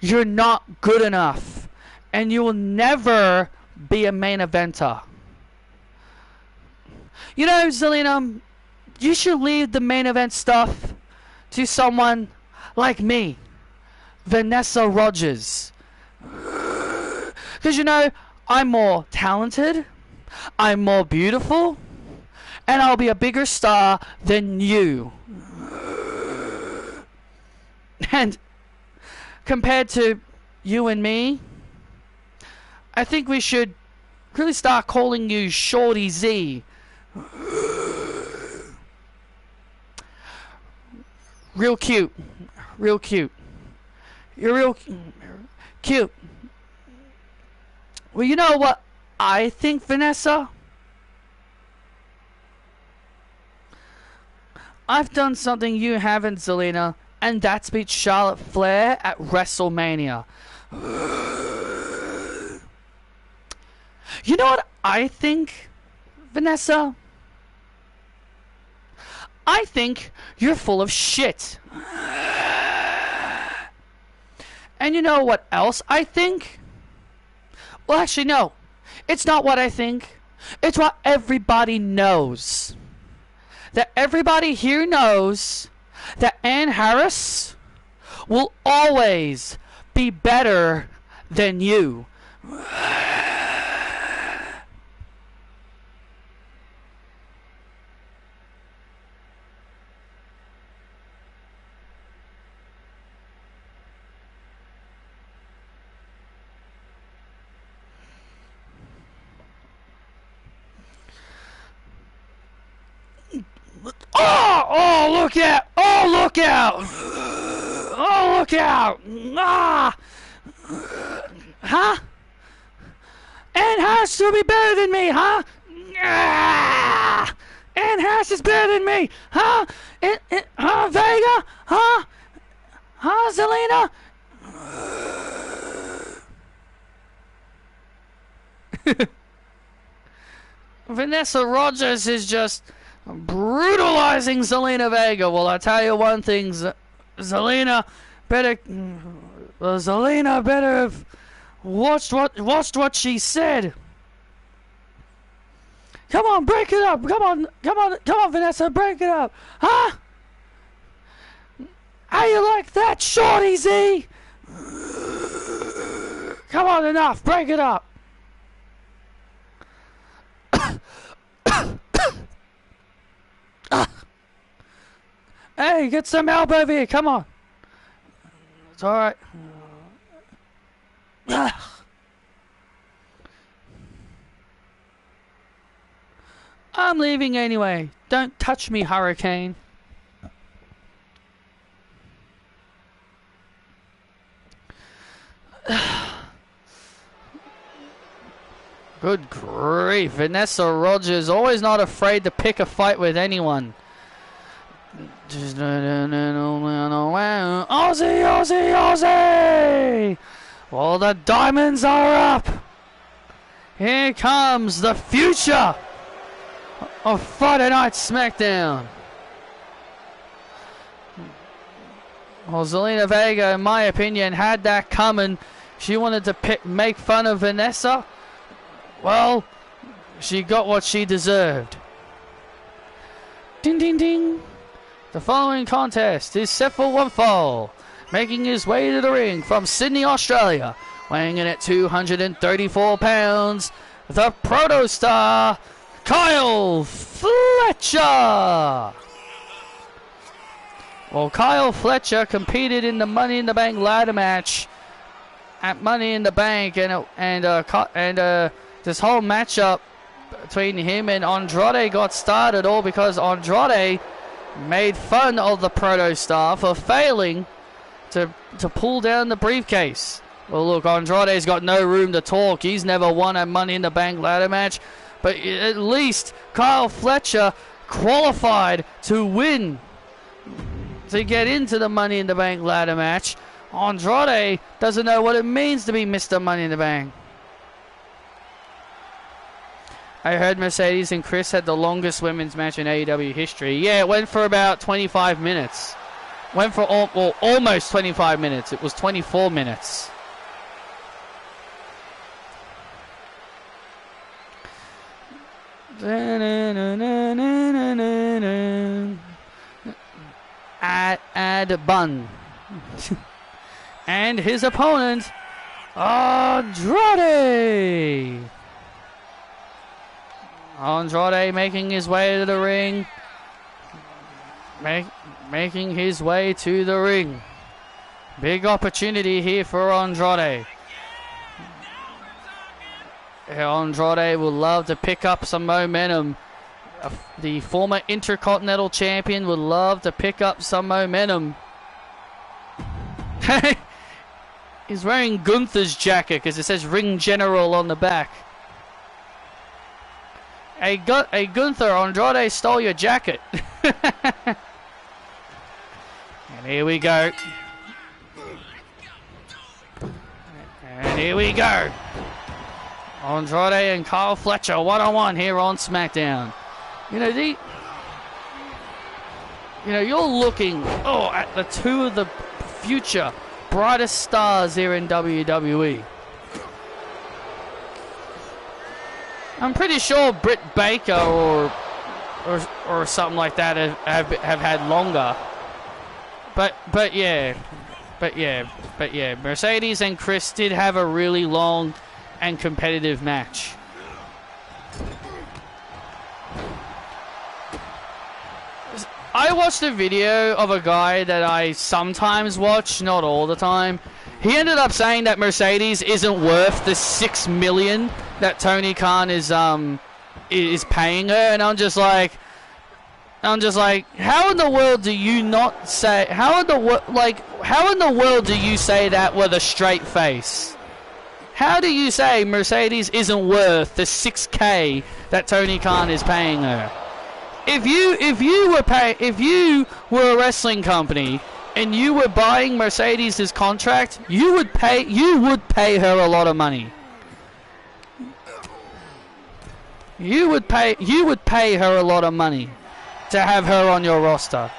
You're not good enough, and you will never be a main eventer. You know, Zelina, you should leave the main event stuff to someone like me, Vanessa Rogers. Because, you know, I'm more talented, I'm more beautiful, and I'll be a bigger star than you. And compared to you and me, I think we should really start calling you Shorty Z. Real cute. Real cute. You're real cute. Well, you know what I think, Vanessa? I've done something you haven't, Zelina, and that's beat Charlotte Flair at WrestleMania. You know what I think, Vanessa? I think you're full of shit. And you know what else I think? Well, actually, no. It's not what I think. It's what everybody knows. That everybody here knows that Ann Harris will always be better than you. Oh, look out! Oh, look out! Oh, look out! Ah! Huh? Ann Harris will be better than me, huh? Ah! Ann Harris is better than me, huh? Huh, Vega? Huh? Huh, Zelina? Vanessa Rogers is just brutalizing Zelina Vega. Well, I tell you one thing, Zelina better have watched what she said. Come on, break it up. Come on, Vanessa, break it up. Huh? How you like that, Shorty Z? Come on, enough. Break it up. Hey, get some help over here. Come on. It's all right. I'm leaving anyway. Don't touch me, Hurricane. Good grief. Vanessa Rogers, always not afraid to pick a fight with anyone. Aussie, Aussie, Aussie! Well, the diamonds are up. Here comes the future of Friday Night SmackDown. Well, Zelina Vega, in my opinion, had that coming. She wanted to make fun of Vanessa. Well, she got what she deserved. Ding, ding, ding. The following contest is set for one fall. Making his way to the ring from Sydney, Australia, weighing in at 234 pounds, the Proto-Star, Kyle Fletcher. Well, Kyle Fletcher competed in the Money in the Bank ladder match at Money in the Bank, and this whole matchup between him and Andrade got started all because Andrade made fun of the Proto-Star for failing to pull down the briefcase. Well, look, Andrade's got no room to talk. He's never won a Money in the Bank ladder match. But at least Kyle Fletcher qualified to win, to get into the Money in the Bank ladder match. Andrade doesn't know what it means to be Mr. Money in the Bank. I heard Mercedes and Chris had the longest women's match in AEW history. Yeah, it went for about 25 minutes. Went for almost 25 minutes. It was 24 minutes. Ad Bun. And his opponent, Andrade. Andrade making his way to the ring. Making his way to the ring. Big opportunity here for Andrade. Andrade would love to pick up some momentum. The former Intercontinental Champion would love to pick up some momentum. He's wearing Gunther's jacket because it says Ring General on the back. Hey Gunther, Andrade stole your jacket. And here we go. And here we go. Andrade and Kyle Fletcher one-on-one here on SmackDown. You're looking at the two of the future brightest stars here in WWE. I'm pretty sure Britt Baker or something like that have had longer. But yeah, Mercedes and Chris did have a really long and competitive match. I watched a video of a guy that I sometimes watch, not all the time. He ended up saying that Mercedes isn't worth the $6 million that Tony Khan is paying her, and I'm just like, how in the world do you not say? How in the world do you say that with a straight face? How do you say Mercedes isn't worth the $6K that Tony Khan is paying her? If you were a wrestling company and you were buying Mercedes' contract, you would pay her a lot of money. You would pay her a lot of money to have her on your roster.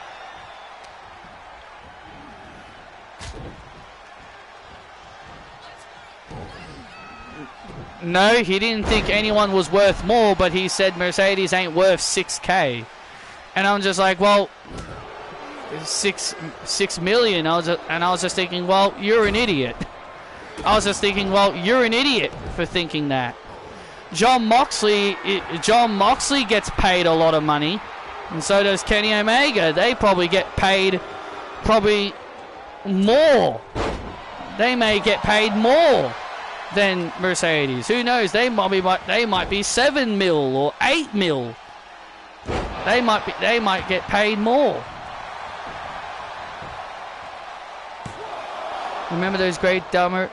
No, he didn't think anyone was worth more, but he said Mercedes ain't worth $6K. And I'm just like, well, $6 million. I was just thinking, well, you're an idiot. I was just thinking, well, you're an idiot for thinking that. John Moxley gets paid a lot of money, and so does Kenny Omega. They probably get paid more. They may get paid more than Mercedes. Who knows? They might be $7 mil or $8 mil They might get paid more. Remember those great dumber...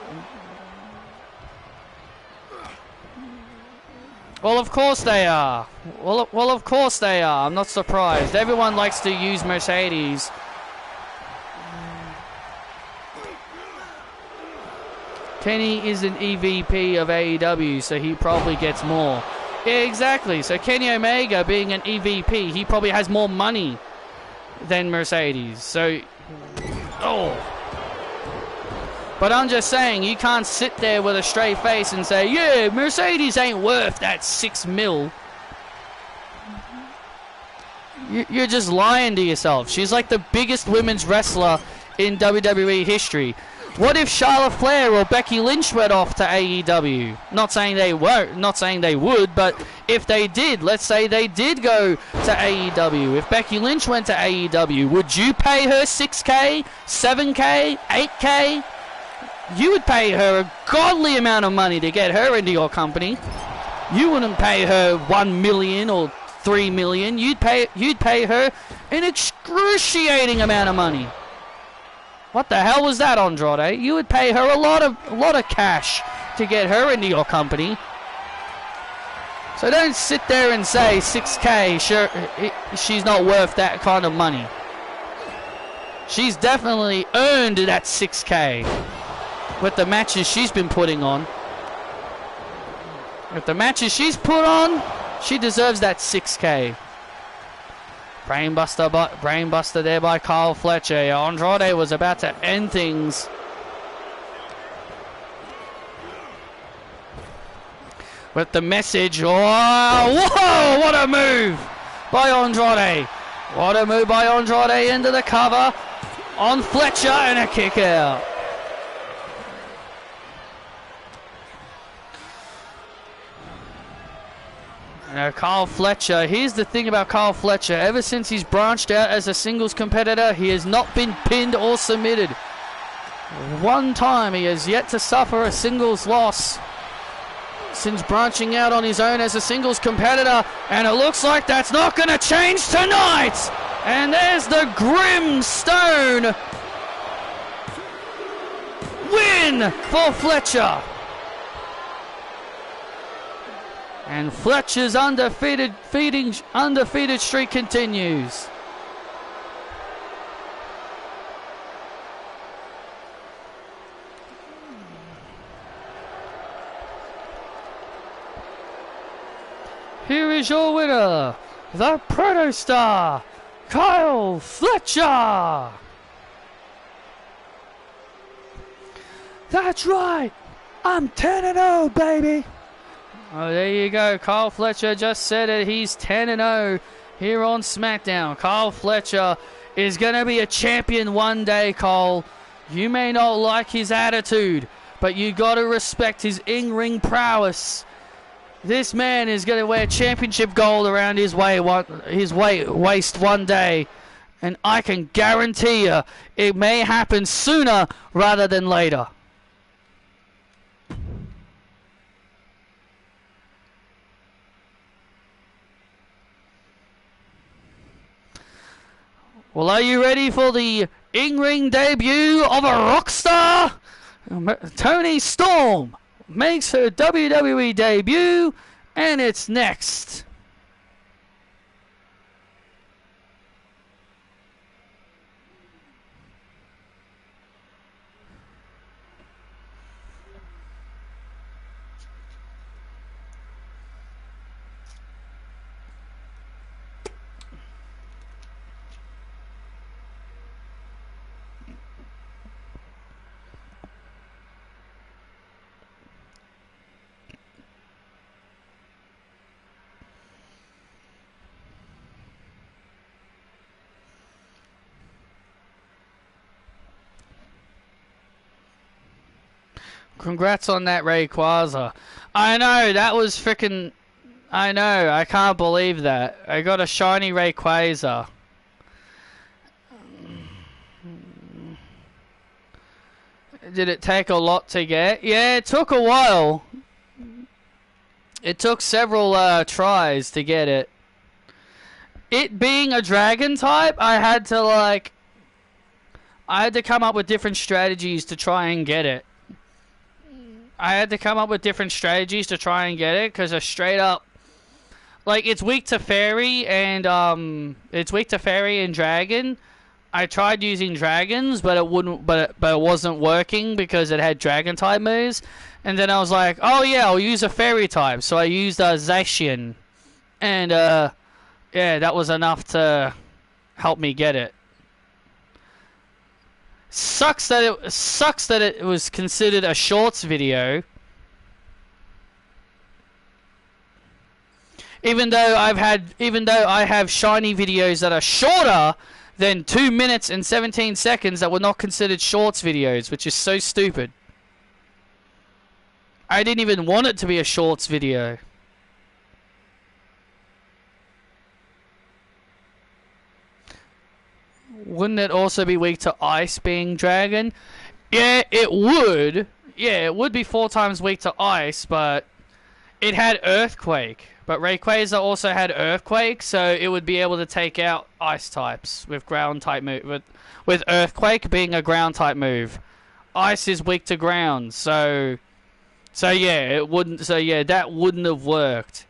Well, of course they are. Well, of course they are. I'm not surprised. Everyone likes to use Mercedes. Kenny is an EVP of AEW, so he probably gets more. Yeah, exactly. So Kenny Omega being an EVP, he probably has more money than Mercedes. So, oh. But I'm just saying, you can't sit there with a straight face and say, yeah, Mercedes ain't worth that $6 million. You're just lying to yourself. She's like the biggest women's wrestler in WWE history. What if Charlotte Flair or Becky Lynch went off to AEW? Not saying they won't, not saying they would, but if they did, let's say they did go to AEW. If Becky Lynch went to AEW, would you pay her $6K, $7K, $8K? You would pay her a godly amount of money to get her into your company. You wouldn't pay her $1 million or $3 million. You'd pay her an excruciating amount of money. What the hell was that, Andrade? You would pay her a lot of cash to get her into your company. So don't sit there and say 6K, sure, she's not worth that kind of money. She's definitely earned that 6K with the matches she's been putting on. With the matches she's put on, she deserves that 6K. Brainbuster there by Kyle Fletcher. Andrade was about to end things. With the message. Oh, whoa, what a move by Andrade. What a move by Andrade into the cover on Fletcher and a kick out. Kyle Fletcher, here's the thing about Kyle Fletcher. Ever since he's branched out as a singles competitor, he has not been pinned or submitted. One time he has yet to suffer a singles loss since branching out on his own as a singles competitor, and it looks like that's not going to change tonight. And there's the Grim Stone win for Fletcher. And Fletcher's undefeated streak continues. Here is your winner, the Protostar, Kyle Fletcher. That's right. I'm 10-0, baby. Oh, there you go. Kyle Fletcher just said it. He's 10-0 here on SmackDown. Kyle Fletcher is going to be a champion one day, Cole. You may not like his attitude, but you got to respect his in-ring prowess. This man is going to wear championship gold around his waist one day. And I can guarantee you it may happen sooner rather than later. Well, are you ready for the in-ring debut of a rock star? Toni Storm makes her WWE debut, and it's next. Congrats on that, Rayquaza. I know, that was freaking... I know, I can't believe that. I got a shiny Rayquaza. Did it take a lot to get? Yeah, it took a while. It took several tries to get it. it being a dragon type, I had to come up with different strategies to try and get it. Because a straight up, like, it's weak to fairy and dragon. I tried using dragons, but it wouldn't. But it wasn't working because it had dragon type moves. And then I was like, oh yeah, I'll use a fairy type. So I used Zacian, and yeah, that was enough to help me get it. Sucks that it was considered a shorts video. Even though I have shiny videos that are shorter than 2 minutes and 17 seconds that were not considered shorts videos, which is so stupid. I didn't even want it to be a shorts video. Wouldn't it also be weak to ice being dragon? Yeah, it would. Yeah, it would be 4 times weak to ice, but it had earthquake. But Rayquaza also had earthquake, so it would be able to take out ice types with ground type move. With earthquake being a ground type move, ice is weak to ground. So yeah, it wouldn't. So yeah, that wouldn't have worked.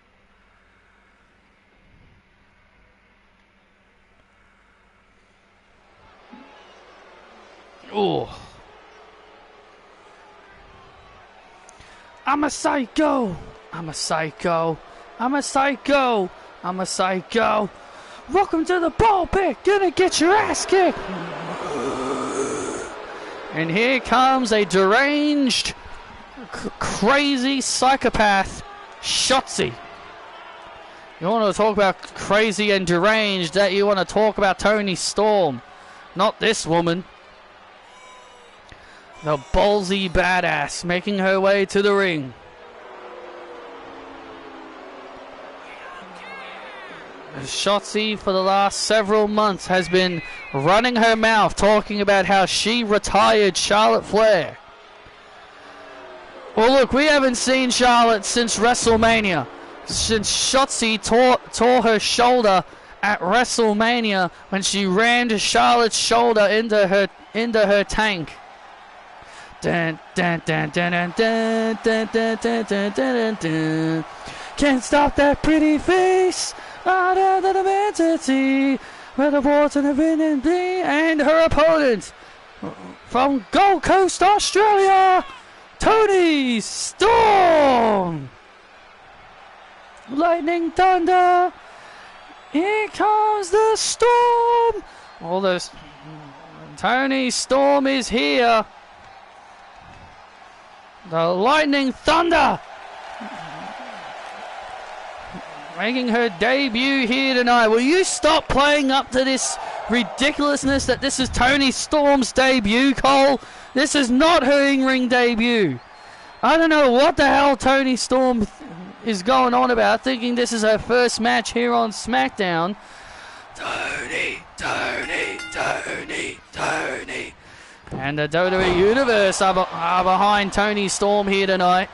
Oh, I'm a psycho. I'm a psycho. I'm a psycho. I'm a psycho. Welcome to the ball pit. Gonna get your ass kicked. And here comes a deranged, crazy psychopath, Shotzi. You want to talk about crazy and deranged? That you want to talk about Toni Storm, not this woman. The ballsy badass making her way to the ring. Shotzi, for the last several months, has been running her mouth talking about how she retired Charlotte Flair. Well, look, we haven't seen Charlotte since WrestleMania. Since Shotzi tore her shoulder at WrestleMania when she rammed Charlotte's shoulder into her tank. Dun, dun, dun, dun, dun, dun, dun, dun, dun, dun, dun, dun. Can't stop that pretty face. Out of the entity where the water and her opponent from Gold Coast, Australia, Toni Storm. Lightning thunder. Here comes the storm. All this. Toni Storm is here. The lightning thunder. Making her debut here tonight. Will you stop playing up to this ridiculousness that this is Toni Storm's debut, Cole? This is not her in-ring debut. I don't know what the hell Toni Storm is going on about, thinking this is her first match here on SmackDown. Toni. And the WWE Universe are behind Toni Storm here tonight.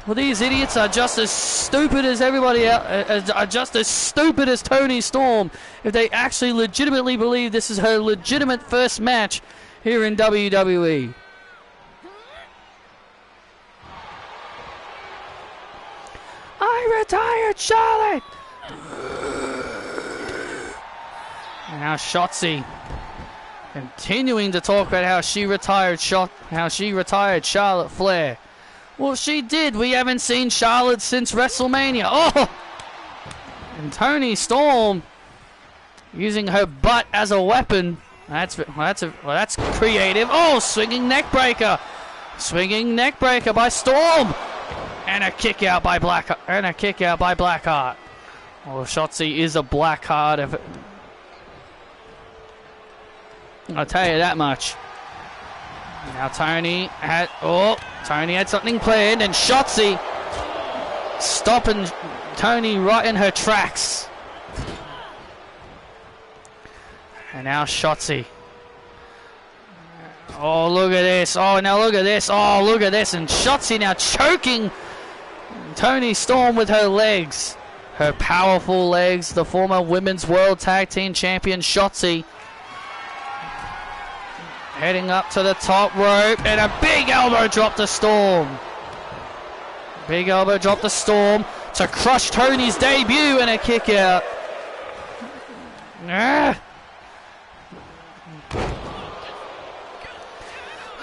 Well, these idiots are just as stupid as everybody else, are just as stupid as Toni Storm if they actually legitimately believe this is her legitimate first match here in WWE. I retired Charlotte! And now Shotzi continuing to talk about how she retired Charlotte Flair. Well, she did. We haven't seen Charlotte since WrestleMania. Oh! And Toni Storm using her butt as a weapon. That's creative. Oh, swinging neck breaker. Swinging neck breaker by Storm. And a kick out by Blackheart. Well, Shotzi is a Blackheart. I'll tell you that much. Now Toni had something planned, and Shotzi stopping Toni right in her tracks. And now Shotzi. Oh, look at this. Oh, now look at this. Oh, look at this. And Shotzi now choking Toni Storm with her legs. her powerful legs, the former Women's World Tag Team Champion Shotzi. Heading up to the top rope, and a big elbow drop to Storm. Big elbow drop to Storm to crush Tony's debut and a kick out. Ah.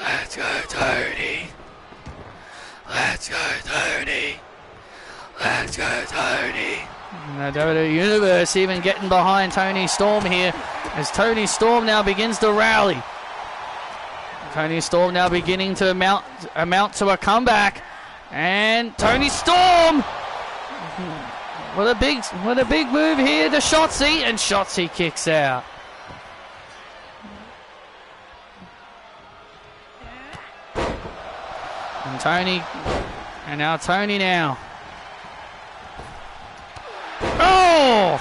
Let's go, Tony. Let's go, Tony. Let's go, Tony. The WWE Universe even getting behind Tony Storm here as Tony Storm now begins to rally. Tony Storm now beginning to amount to a comeback. And Tony Storm! What a big move here to Shotzi, and Shotzi kicks out. And Tony now. Oh!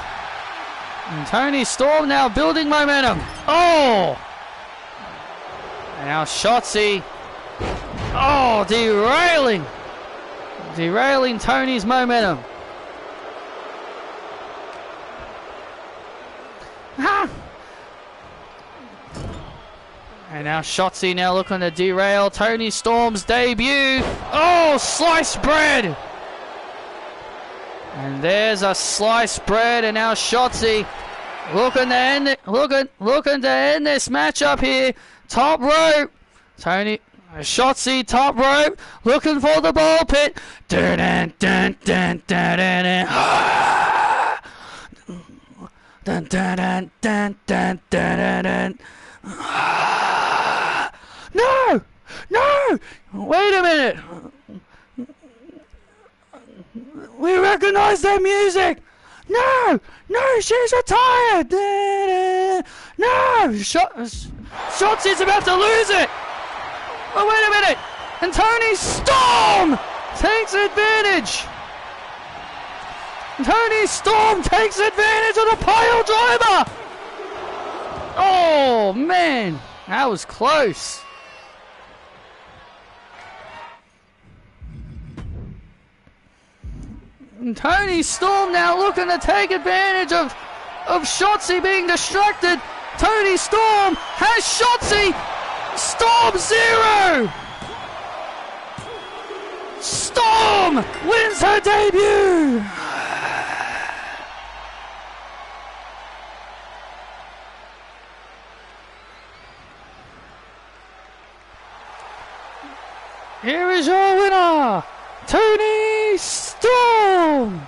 And Tony Storm now building momentum. Oh! And now Shotzi. Oh, derailing Tony's momentum. Ha! And now Shotzi now looking to derail Tony Storm's debut. Oh, sliced bread. And there's a sliced bread, and now Shotzi looking to end it, looking to end this matchup here. Top rope. Shotzi top rope, looking for the ball pit. Dun, dun, dun, dun, dun, dun, dun. Dun, dun, dun, dun, dun, dun, dun. No! No! Wait a minute! We recognize that music! No! No, she's retired! No! Shotzi's about to lose it! Oh, wait a minute! And Tony Storm takes advantage! Tony Storm takes advantage of the pile driver! Oh, man! That was close. And Tony Storm now looking to take advantage of Shotzi being distracted. Tony Storm has Shotzi. Storm 0. Storm wins her debut. Here is your winner, Tony Storm.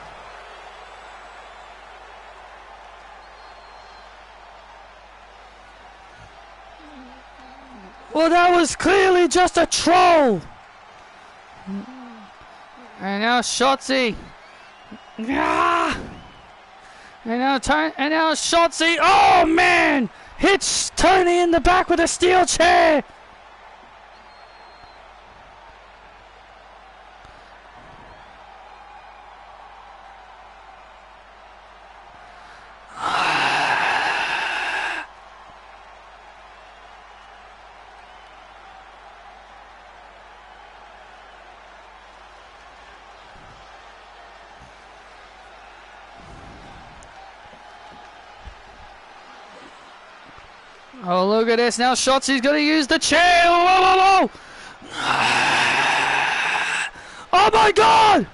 Well, that was clearly just a troll. And now Shotzi. Ah! And now Shotzi. Oh man! Hits Tony in the back with a steel chair. Oh, look at this. Now Shotzi's going to use the chair. Whoa, whoa, whoa. Oh, my God.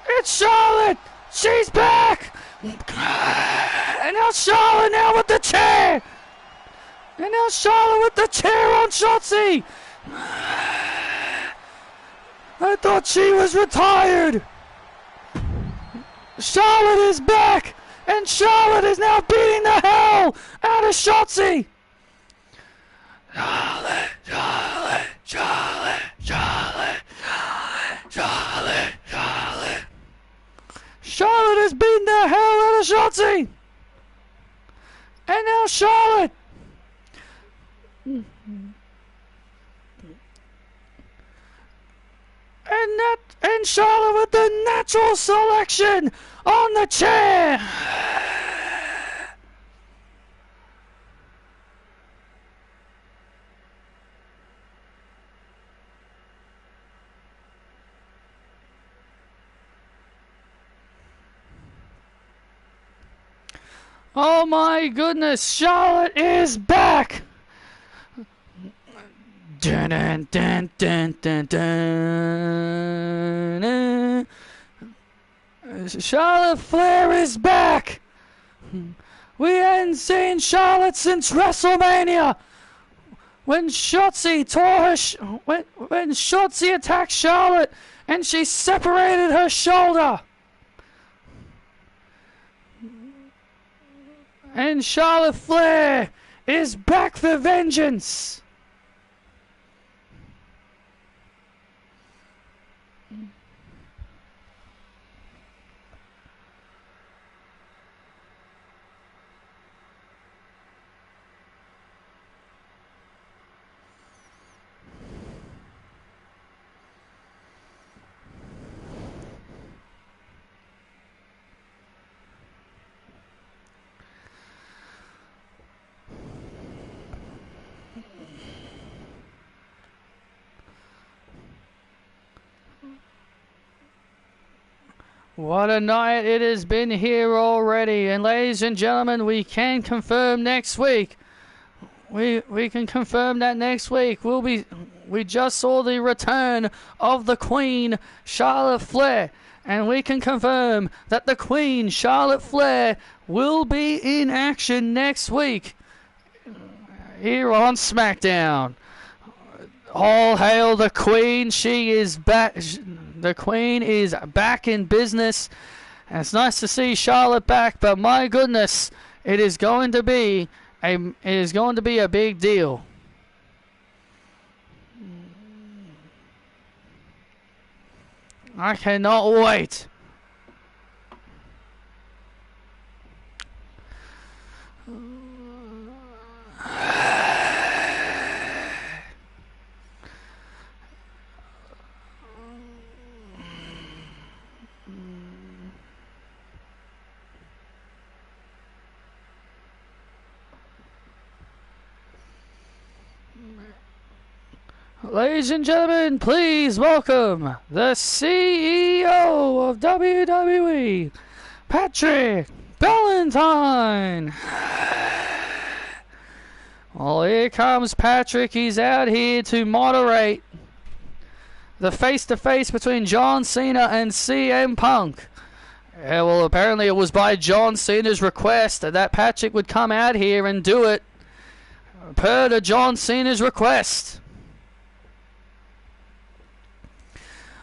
It's Charlotte. She's back. And now Charlotte now with the chair. And now Charlotte with the chair on Shotzi. I thought she was retired. Charlotte is back, and Charlotte is now beating the hell out of Shotzi. Charlotte, Charlotte, Charlotte, Charlotte, Charlotte, Charlotte. Charlotte is beating the hell out of Shotzi. And now Charlotte. And Charlotte with the natural selection on the chair. Oh my goodness, Charlotte is back! Dun, dun, dun, dun, dun, dun. Charlotte Flair is back! We hadn't seen Charlotte since WrestleMania! When Shotzi when Shotzi attacked Charlotte and she separated her shoulder. And Charlotte Flair is back for vengeance. What a night it has been here already, and ladies and gentlemen, we can confirm next week. We can confirm that next week we just saw the return of the Queen Charlotte Flair, and we can confirm that the Queen Charlotte Flair will be in action next week here on SmackDown. All hail the Queen, she is back. The Queen is back in business. And it's nice to see Charlotte back, but my goodness, it is going to be a big deal. I cannot wait. Ladies and gentlemen, please welcome the CEO of WWE, Patrick Valentine. Well, here comes Patrick. He's out here to moderate the face-to-face between John Cena and CM Punk. Well, apparently it was by John Cena's request that Patrick would come out here and do it per to John Cena's request.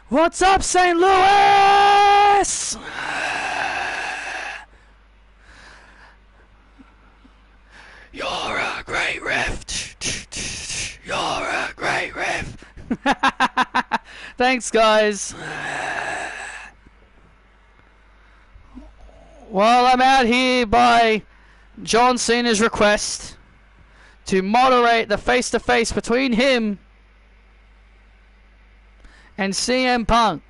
What's up, St. Louis? You're a great ref. You're a great ref. Thanks, guys. Well, I'm out here by John Cena's request to moderate the face-to-face between him and CM Punk.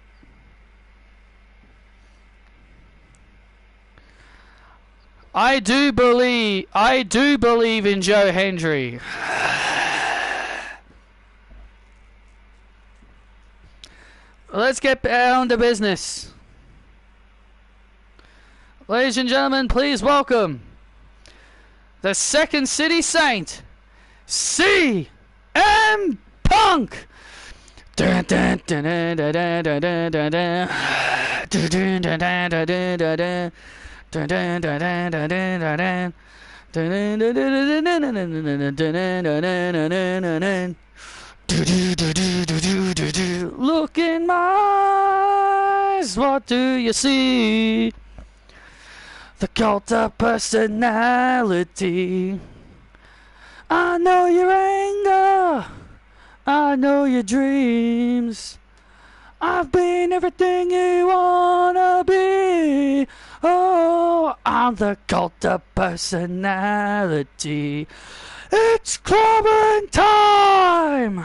I do believe in Joe Hendry. Let's get down to business. Ladies and gentlemen, please welcome the Second City Saint, CM Punk. Dun, dun, dun, dun, dun, dun, dun, dun, dun, dun. Dun, dun, dun, dun, dun, dun, dun, dun. Dun, dun, dun, dun, dun, dun, dun, dun. Dun, dun, dun, dun, dun, dun, dun, dun, dun, dun, dun, dun, dun. Do, do, do, do, do, do, do, do. Look in my eyes, what do you see? The cult of personality. I know your anger, I know your dreams. I've been everything you wanna be. Oh, I'm the cult of personality. It's clubbing time!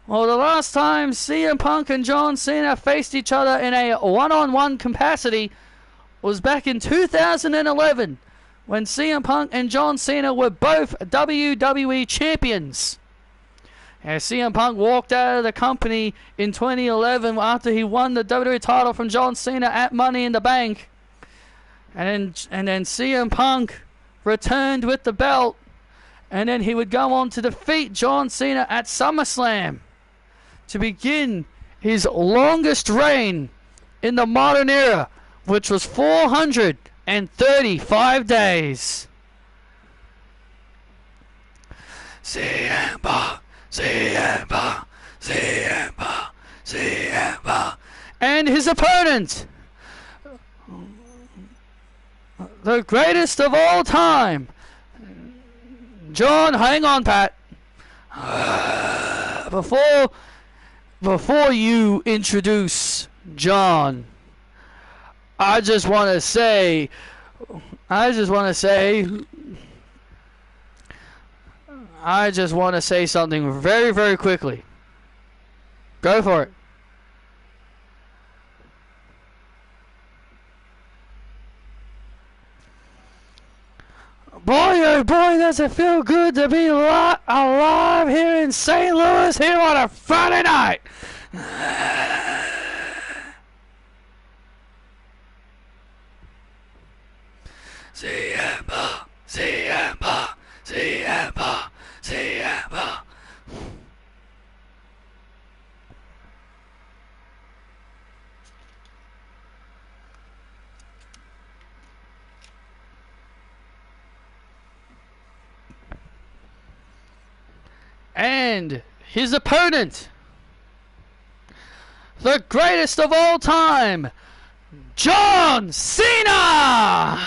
Well, the last time CM Punk and John Cena faced each other in a one-on-one capacity was back in 2011, when CM Punk and John Cena were both WWE champions. As CM Punk walked out of the company in 2011 after he won the WWE title from John Cena at Money in the Bank. and then CM Punk returned with the belt, and then he would go on to defeat John Cena at SummerSlam to begin his longest reign in the modern era, which was 435 days. CM Punk, CM Punk, CM Punk, CM Punk. And his opponent, the greatest of all time, John, hang on, Pat. Before you introduce John, I just want to say something very, very quickly. Go for it. Boy, oh boy, does it feel good to be alive here in St. Louis here on a Friday night. CM Punk, CM Punk, CM Punk, CM Punk. And his opponent, the greatest of all time, John Cena!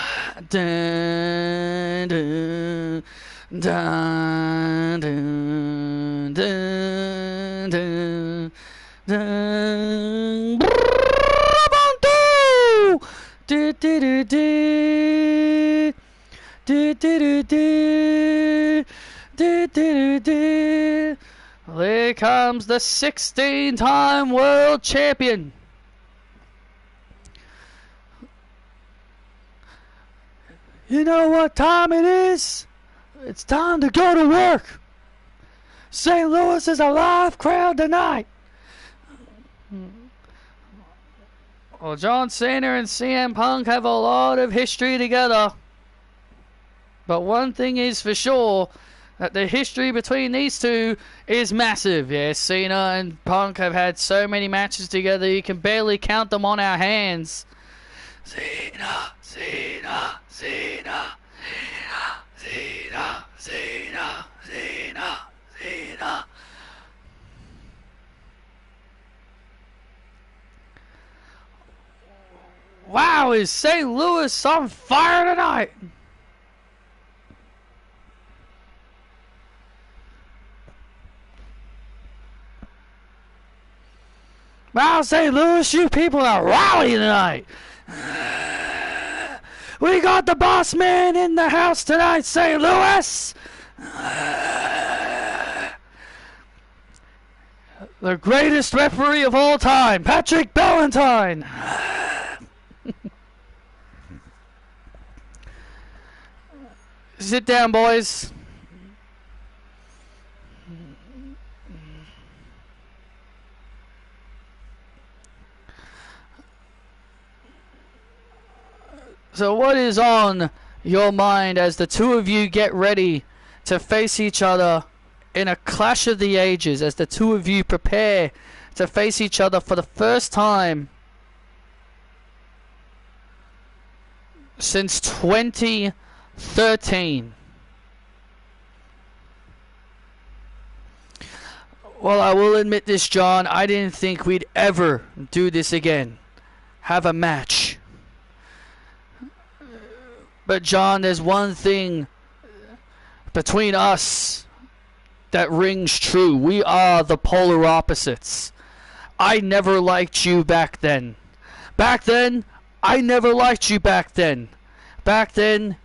Dun, dun, dun, dun, dun, dun, dun. Do, do, do, do. Do, do, do, do. Do, do, do, do. Here comes the 16-time world champion. You know what time it is? It's time to go to work. St. Louis is a live crowd tonight. Well, John Cena and CM Punk have a lot of history together. But one thing is for sure, that the history between these two is massive. Yes, Cena and Punk have had so many matches together, you can barely count them on our hands. Cena, Cena, Cena, Cena, Cena, Cena, Cena. Wow, is St. Louis on fire tonight? Wow, St. Louis, you people are rallying tonight. We got the boss man in the house tonight, St. Louis. The greatest referee of all time, Patrick Ballantyne. Sit down, boys. So what is on your mind as the two of you get ready to face each other in a clash of the ages, as the two of you prepare to face each other for the first time since 2013? Well, I will admit this, John. I didn't think we'd ever do this again. Have a match. But John, there's one thing between us that rings true. We are the polar opposites. I never liked you back then. Back then, I never liked you back then. Back then,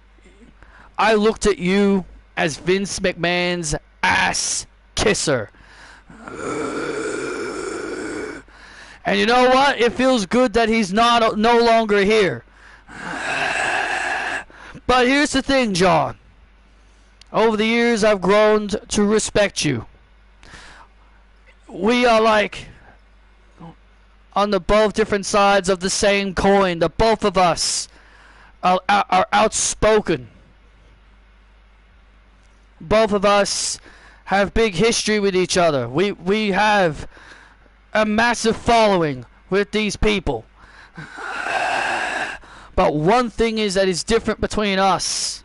I looked at you as Vince McMahon's ass kisser. And you know what? It feels good that he's no longer here. But here's the thing, John. Over the years, I've grown to respect you. We are like on the both different sides of the same coin. The both of us are outspoken. Both of us have big history with each other. We have a massive following with these people. But one thing is that is different between us.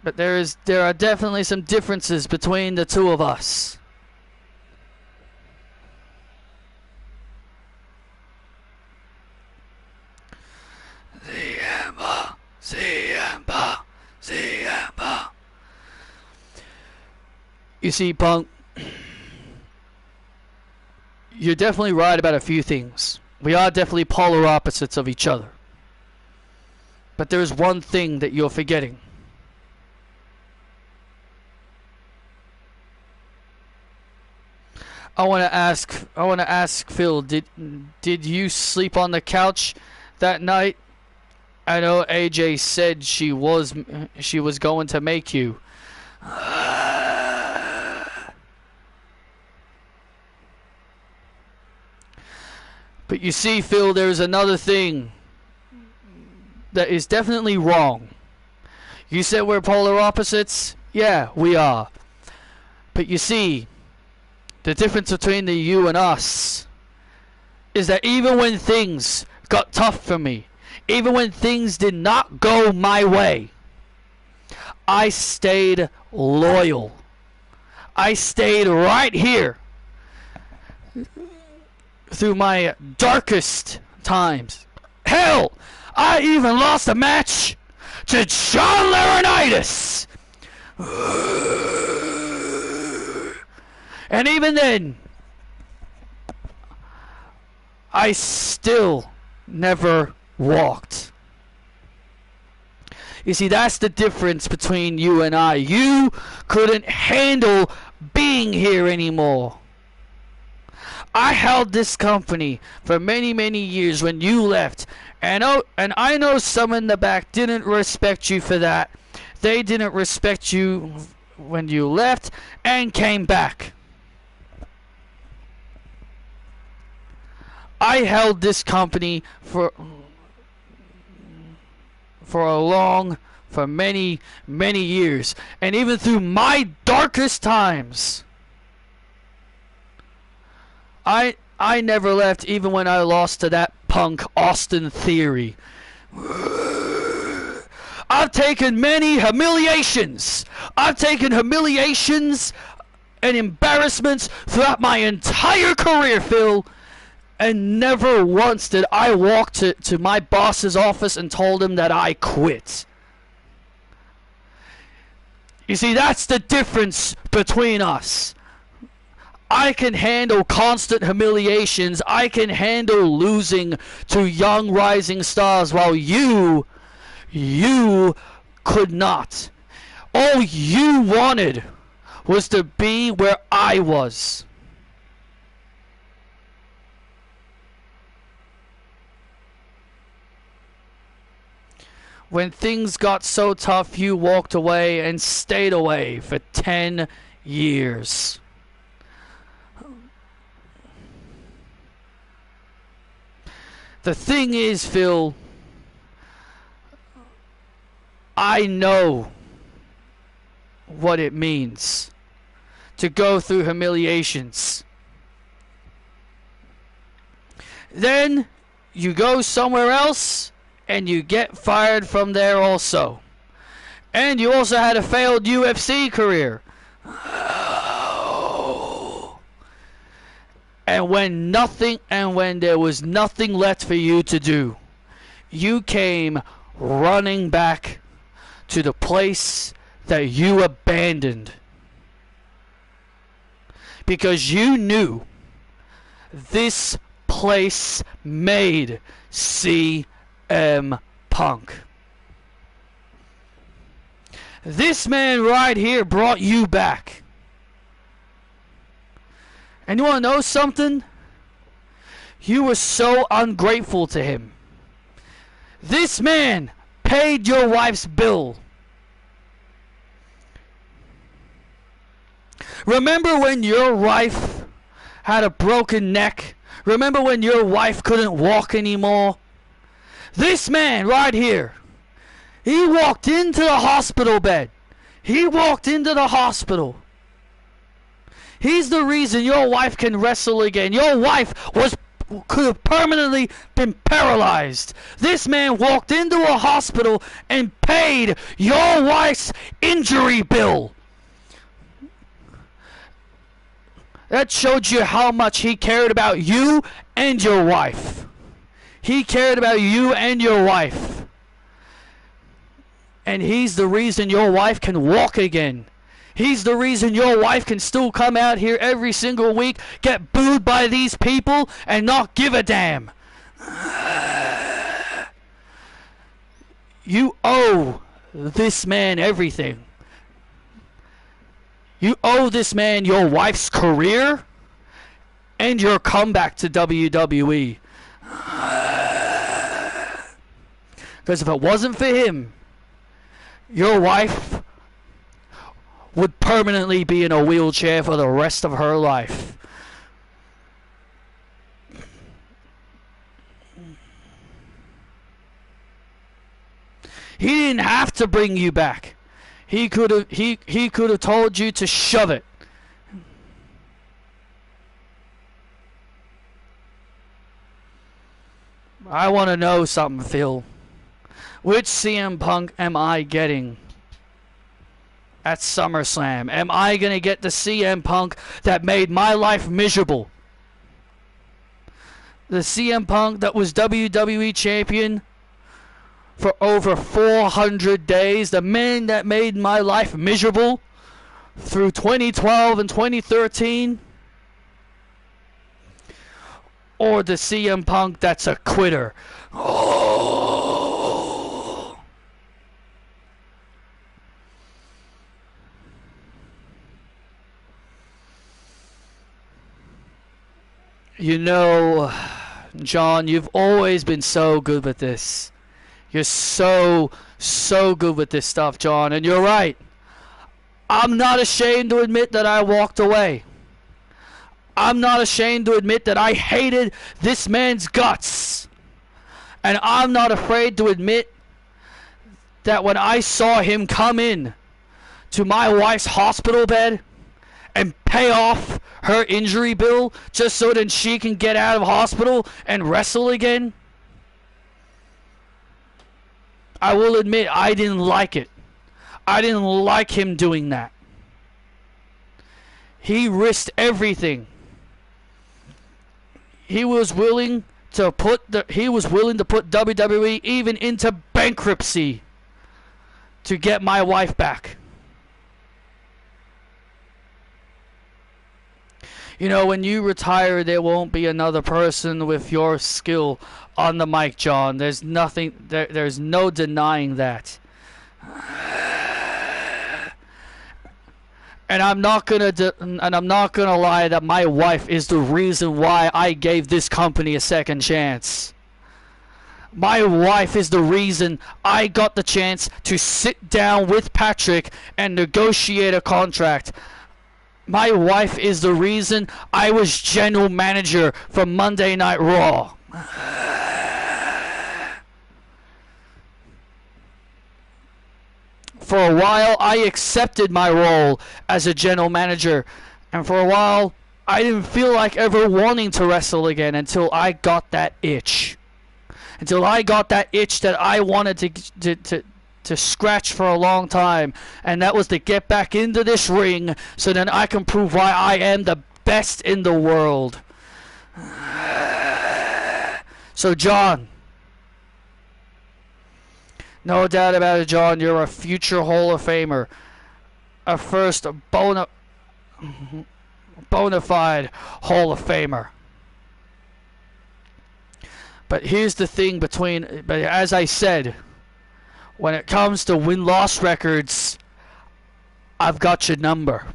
But there are definitely some differences between the two of us. You see, Punk, you're definitely right about a few things. We are definitely polar opposites of each other. But there is one thing that you're forgetting. I want to ask Phil, did you sleep on the couch that night? I know AJ said she was going to make you. But you see, Phil, there's another thing that is definitely wrong. You said we're polar opposites? Yeah, we are. But you see, the difference between you and us is that even when things got tough for me, even when things did not go my way, I stayed loyal. I stayed right here through my darkest times. Hell, I even lost a match to John Laurinaitis. And even then, I still never walked. You see, that's the difference between you and I. You couldn't handle being here anymore. I held this company for many, many years when you left. And I know some in the back didn't respect you for that. They didn't respect you when you left and came back. I held this company for many, many years. And even through my darkest times, I never left, even when I lost to that punk Austin Theory. I've taken many humiliations. I've taken humiliations and embarrassments throughout my entire career, Phil. And never once did I walk to my boss's office and told him that I quit. You see, that's the difference between us. I can handle constant humiliations. I can handle losing to young rising stars, while you could not. All you wanted was to be where I was. When things got so tough, you walked away and stayed away for 10 years. The thing is, Phil, I know what it means to go through humiliations. Then you go somewhere else and you get fired from there also. And you also had a failed UFC career. And when there was nothing left for you to do, you came running back to the place that you abandoned. Because you knew this place made CM Punk. This man right here brought you back. And you want to know something? You were so ungrateful to him. This man paid your wife's bill. Remember when your wife had a broken neck? Remember when your wife couldn't walk anymore? This man right here, he walked into the hospital bed. He walked into the hospital. He's the reason your wife can wrestle again. Your wife could have permanently been paralyzed. This man walked into a hospital and paid your wife's injury bill. That showed you how much he cared about you and your wife. He cared about you and your wife. And he's the reason your wife can walk again. He's the reason your wife can still come out here every single week, get booed by these people, and not give a damn. You owe this man everything. You owe this man your wife's career and your comeback to WWE. Because if it wasn't for him, your wife would permanently be in a wheelchair for the rest of her life. He didn't have to bring you back. He could have told you to shove it. I want to know something, Phil. Which CM Punk am I getting at SummerSlam? Am I going to get the CM Punk that made my life miserable? The CM Punk that was WWE champion for over 400 days? The man that made my life miserable through 2012 and 2013? Or the CM Punk that's a quitter? Oh. You know, John, you've always been so good with this. You're so good with this stuff, John. And you're right. I'm not ashamed to admit that I walked away. I'm not ashamed to admit that I hated this man's guts. And I'm not afraid to admit that when I saw him come in to my wife's hospital bed and pay off her injury bill just so that she can get out of hospital and wrestle again, I will admit I didn't like it. I didn't like him doing that. He risked everything. He was willing to put WWE even into bankruptcy to get my wife back. You know, when you retire, there won't be another person with your skill on the mic, John. There's nothing. There's no denying that. And I'm not gonna lie that my wife is the reason why I gave this company a second chance. My wife is the reason I got the chance to sit down with Patrick and negotiate a contract. My wife is the reason I was general manager for Monday Night Raw. For a while, I accepted my role as a general manager. And for a while, I didn't feel like ever wanting to wrestle again until I got that itch. Until I got that itch that I wanted to scratch for a long time, and that was to get back into this ring so then I can prove why I am the best in the world. So John, no doubt about it, John, you're a future Hall of Famer, a first bona fide Hall of Famer. But here's the thing but as I said, when it comes to win-loss records, I've got your number.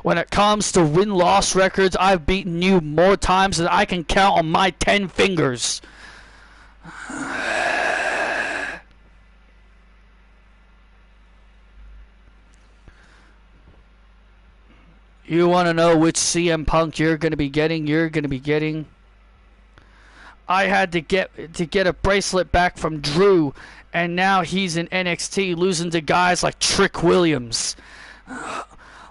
When it comes to win-loss records, I've beaten you more times than I can count on my 10 fingers. You want to know which CM Punk you're going to be getting? You're going to be getting I had to get a bracelet back from Drew, and now he's in NXT losing to guys like Trick Williams.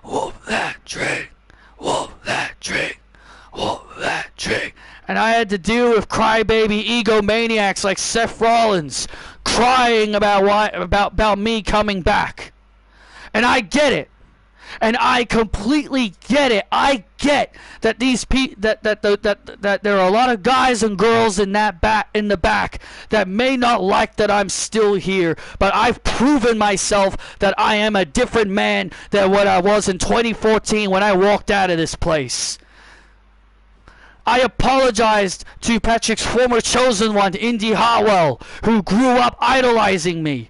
Wolf that trick, wolf that trick, wolf that trick. And I had to deal with crybaby egomaniacs like Seth Rollins crying about me coming back. And I get it. And I completely get it. I get that that there are a lot of guys and girls in the back that may not like that I'm still here, but I've proven myself that I am a different man than what I was in 2014 when I walked out of this place. I apologized to Patrick's former chosen one, Indy Hartwell, who grew up idolizing me.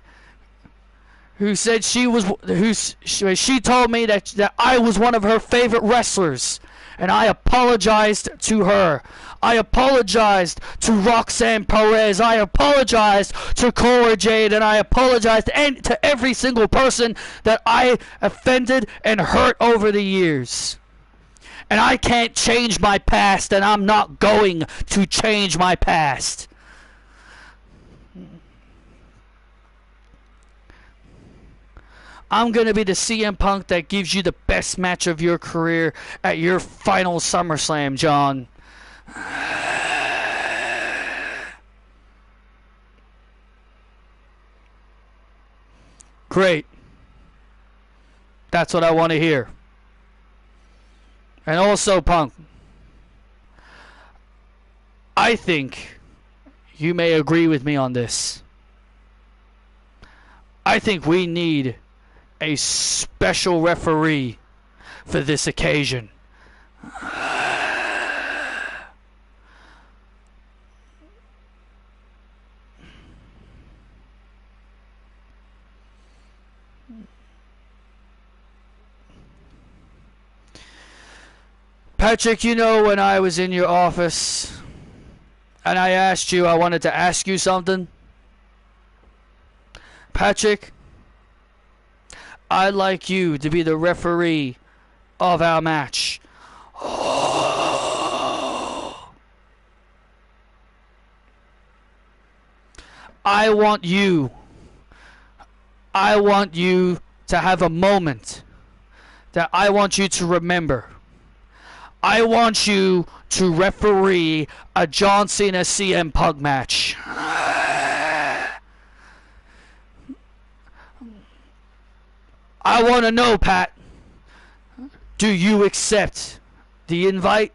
Who said she told me that I was one of her favorite wrestlers, and I apologized to her. I apologized to Roxanne Perez. I apologized to Cora Jade, and I apologized to every single person that I offended and hurt over the years. And I can't change my past, and I'm not going to change my past. I'm going to be the CM Punk that gives you the best match of your career at your final SummerSlam, John. Great. That's what I want to hear. And also, Punk, I think you may agree with me on this. I think we need a special referee for this occasion. Patrick, you know when I was in your office and I asked you, I wanted to ask you something? Patrick, I'd like you to be the referee of our match. I want you to have a moment that I want you to remember. I want you to referee a John Cena CM Punk match. I want to know, Pat, do you accept the invite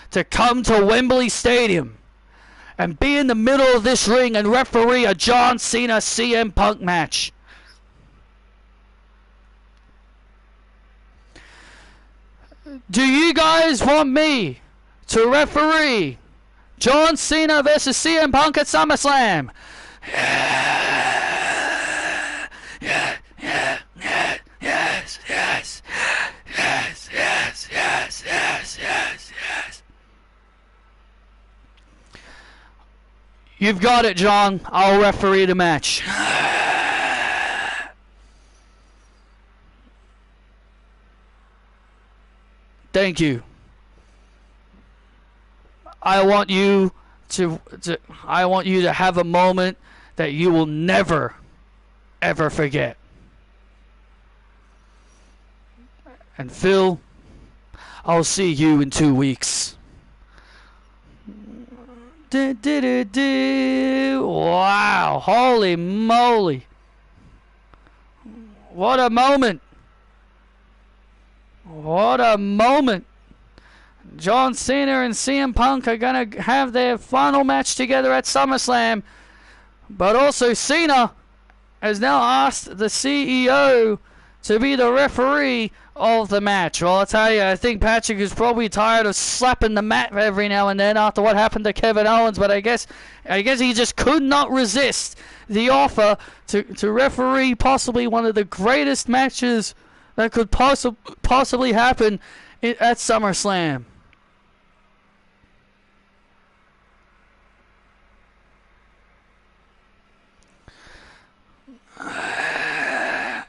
to come to Wembley Stadium and be in the middle of this ring and referee a John Cena CM Punk match? Do you guys want me to referee John Cena versus CM Punk at SummerSlam? Yeah, yes, yes, yes, yes, yes, yes, yes, yes. You've got it, John. I'll referee the match. Thank you. I want you to have a moment that you will never, ever forget. And Phil, I'll see you in 2 weeks. Wow, holy moly. What a moment. What a moment. John Cena and CM Punk are going to have their final match together at SummerSlam. But also Cena has now asked the CEO to be the referee of the match. Well, I'll tell you, I think Patrick is probably tired of slapping the mat every now and then after what happened to Kevin Owens. But I guess he just could not resist the offer to referee possibly one of the greatest matches that could possibly happen at SummerSlam.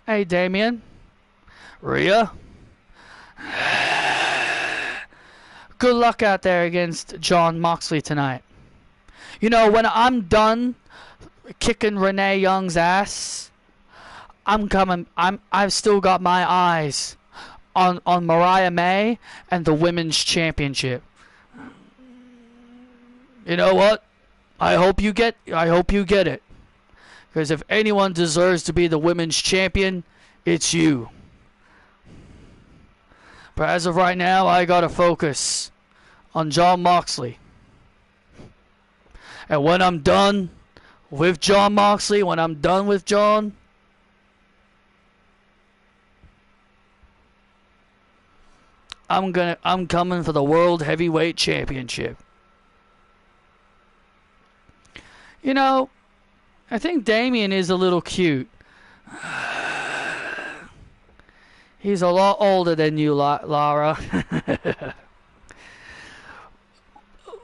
Hey, Damien. Rhea. Good luck out there against Jon Moxley tonight. You know, when I'm done kicking Renee Young's ass, I'm coming. I've still got my eyes on Mariah May and the Women's Championship. You know what? I hope you get it. Because if anyone deserves to be the Women's Champion, it's you. But as of right now, I gotta focus on Jon Moxley. And when I'm done with Jon Moxley, when I'm done with Jon, I'm coming for the World Heavyweight Championship. You know, I think Damien is a little cute. He's a lot older than you, Lara.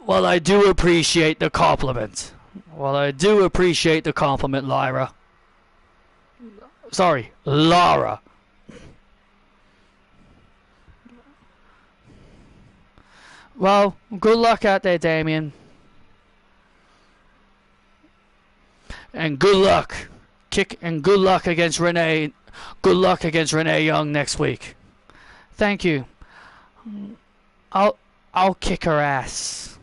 Well, I do appreciate the compliment. Lyra. Sorry, Lara. Well, good luck out there, Damien. And good luck. Good luck against Renee. Good luck against Renee Young next week. Thank you. I'll kick her ass.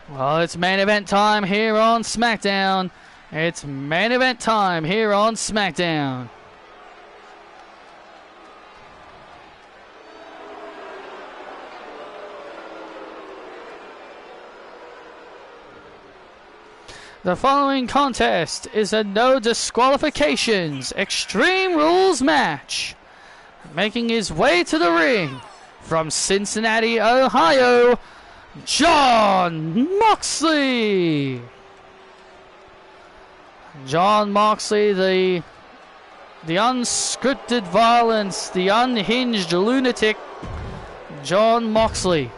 Well, it's main event time here on SmackDown. The following contest is a no disqualifications Extreme Rules match. Making his way to the ring from Cincinnati, Ohio, Jon Moxley. Jon Moxley, the unscripted violence, the unhinged lunatic, Jon Moxley.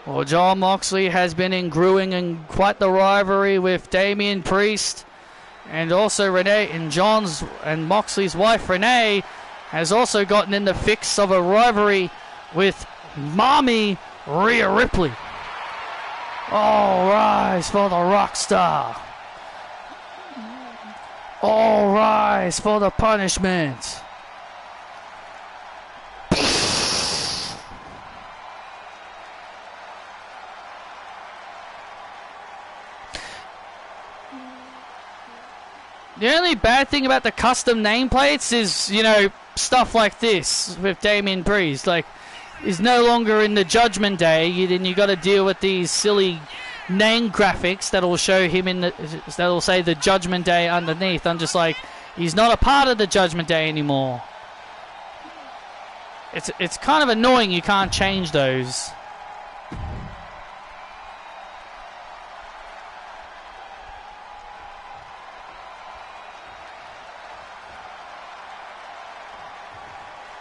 Well, Jon Moxley has been ingruing in quite the rivalry with Damian Priest, and also Renee, and Moxley's wife Renee has also gotten in the fix of a rivalry with Mommy Rhea Ripley. All rise for the rock star. All rise for the punishment. The only bad thing about the custom nameplates is, you know, stuff like this with Damian Priest. Like, he's no longer in the Judgment Day, then you got to deal with these silly name graphics that'll show him that'll say the Judgment Day underneath. I'm just like, he's not a part of the Judgment Day anymore. It's kind of annoying you can't change those.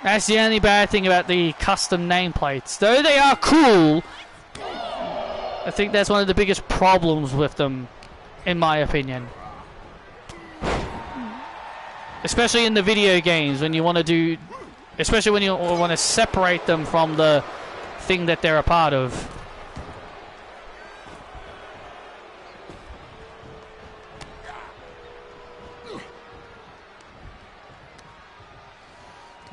That's the only bad thing about the custom nameplates. Though they are cool, I think that's one of the biggest problems with them, in my opinion. Especially in the video games, when you want to do... Especially when you want to separate them from the thing that they're a part of.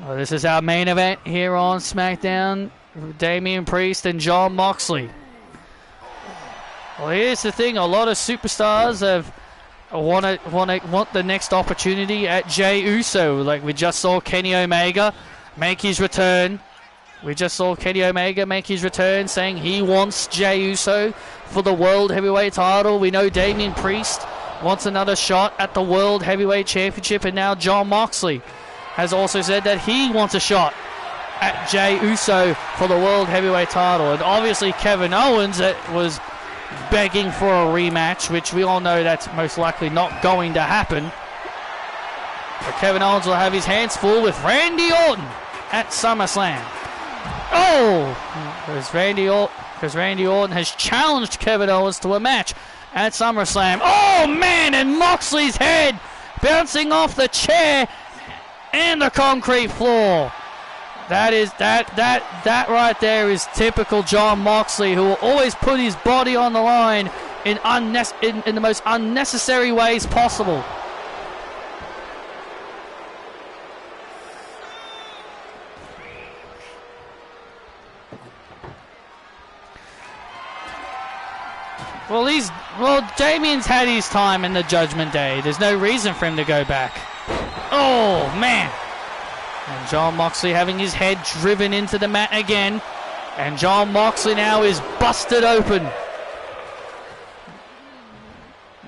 Well, this is our main event here on SmackDown. Damian Priest and Jon Moxley. Well, here's the thing: a lot of superstars want the next opportunity at Jey Uso. Like we just saw Kenny Omega make his return. Saying he wants Jey Uso for the World Heavyweight title. We know Damian Priest wants another shot at the World Heavyweight Championship, and now Jon Moxley has also said that he wants a shot at Jey Uso for the World Heavyweight title. And obviously Kevin Owens was begging for a rematch, which we all know that's most likely not going to happen. But Kevin Owens will have his hands full with Randy Orton at SummerSlam. Oh! Because Randy Orton has challenged Kevin Owens to a match at SummerSlam. Oh man, and Moxley's head bouncing off the chair and the concrete floor. That right there is typical Jon Moxley, who will always put his body on the line in the most unnecessary ways possible. Well, Damien's had his time in the Judgment Day. There's no reason for him to go back. Oh, man. And Jon Moxley having his head driven into the mat again. And Jon Moxley now is busted open.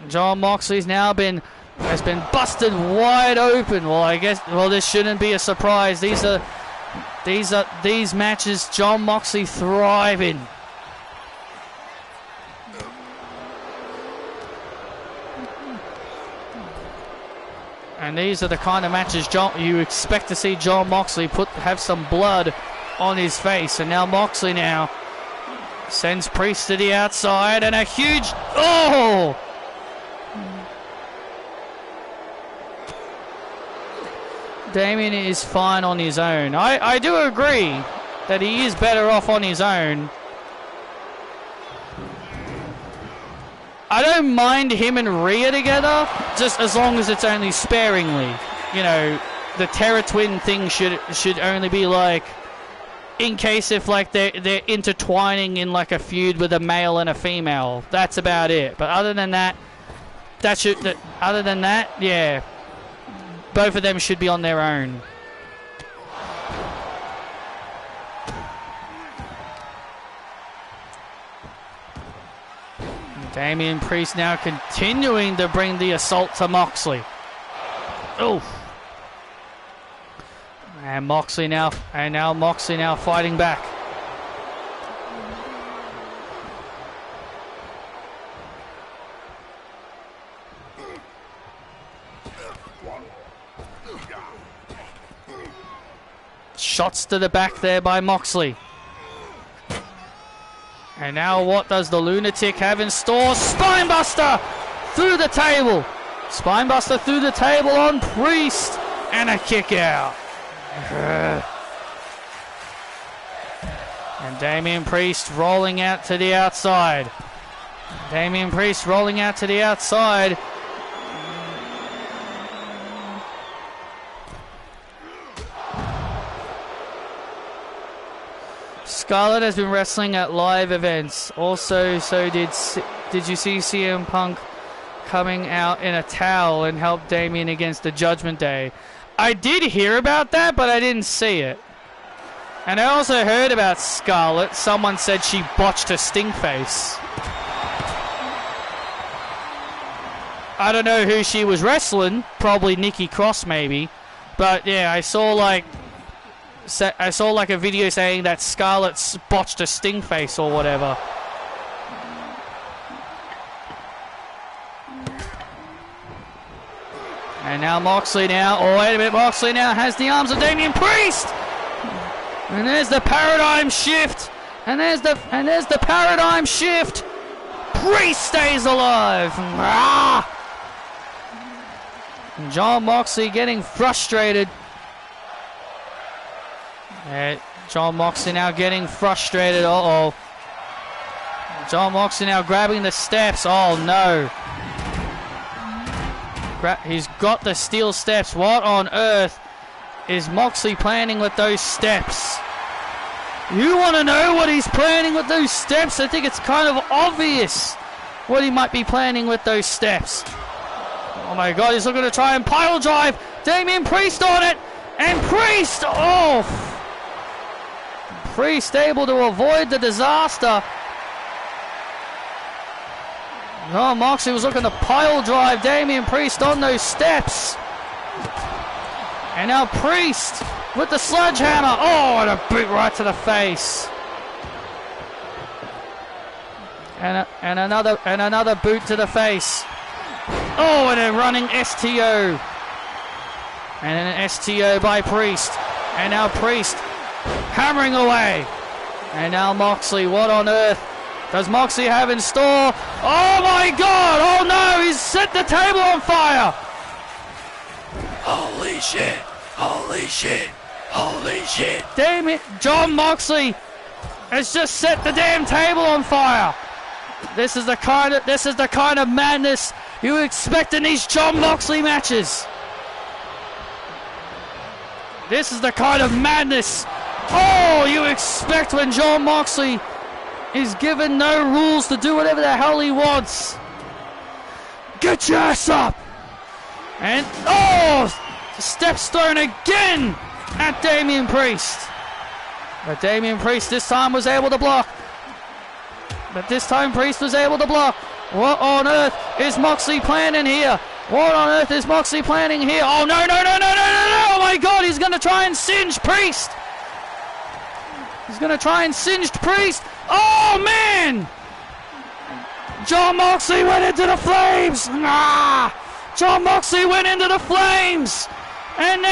Jon Moxley's now has been busted wide open. Well, I guess, this shouldn't be a surprise. These matches Jon Moxley thrive in. And these are the kind of matches you expect to see Jon Moxley have some blood on his face. And now Moxley sends Priest to the outside, and a huge... Oh! Damien is fine on his own. I do agree that he is better off on his own. I don't mind him and Rhea together, just as long as it's only sparingly. You know, the Terra Twin thing should only be like, in case if like they're intertwining in like a feud with a male and a female. That's about it. But other than that, yeah, both of them should be on their own. Damian Priest now continuing to bring the assault to Moxley. Oof. And Moxley now fighting back. Shots to the back there by Moxley. And now what does the Lunatic have in store? Spinebuster through the table. Spinebuster through the table on Priest. And a kick out. And Damian Priest rolling out to the outside. Damian Priest rolling out to the outside. Scarlett has been wrestling at live events. Also, so did you see CM Punk coming out in a towel and help Damian against the Judgment Day? I did hear about that, but I didn't see it. And I also heard about Scarlett. Someone said she botched her sting face. I don't know who she was wrestling. Probably Nikki Cross, maybe. But yeah, I saw like a video saying that Scarlett botched a sting face or whatever. And now Moxley wait a minute, Moxley now has the arms of Damian Priest! And there's the paradigm shift! And there's the paradigm shift! Priest stays alive! And Jon Moxley getting frustrated. Jon Moxley now getting frustrated. Uh-oh. Jon Moxley now grabbing the steps. Oh, no. He's got the steel steps. What on earth is Moxley planning with those steps? You want to know what he's planning with those steps? I think it's kind of obvious what he might be planning with those steps. Oh, my God. He's looking to try and pile drive. Damian Priest on it. And Priest off. Priest able to avoid the disaster. Oh, Moxley was looking to pile drive Damian Priest on those steps. And now Priest with the sledgehammer. Oh, and a boot right to the face. And another boot to the face. Oh, and a running STO. And an STO by Priest. And now Priest hammering away. And now Moxley, what on earth does Moxley have in store? Oh my God! Oh no! He's set the table on fire! Holy shit! Holy shit. Holy shit. Damn it. John Moxley has just set the damn table on fire. This is the kind of madness you expect in these John Moxley matches. This is the kind of madness you expect when John Moxley is given no rules to do whatever the hell he wants. Get your ass up. And steps thrown again at Damian Priest. But Damian Priest this time was able to block. What on earth is Moxley planning here? Oh no. Oh my God, he's going to try and singe Priest. Oh man. John Moxley went into the flames. And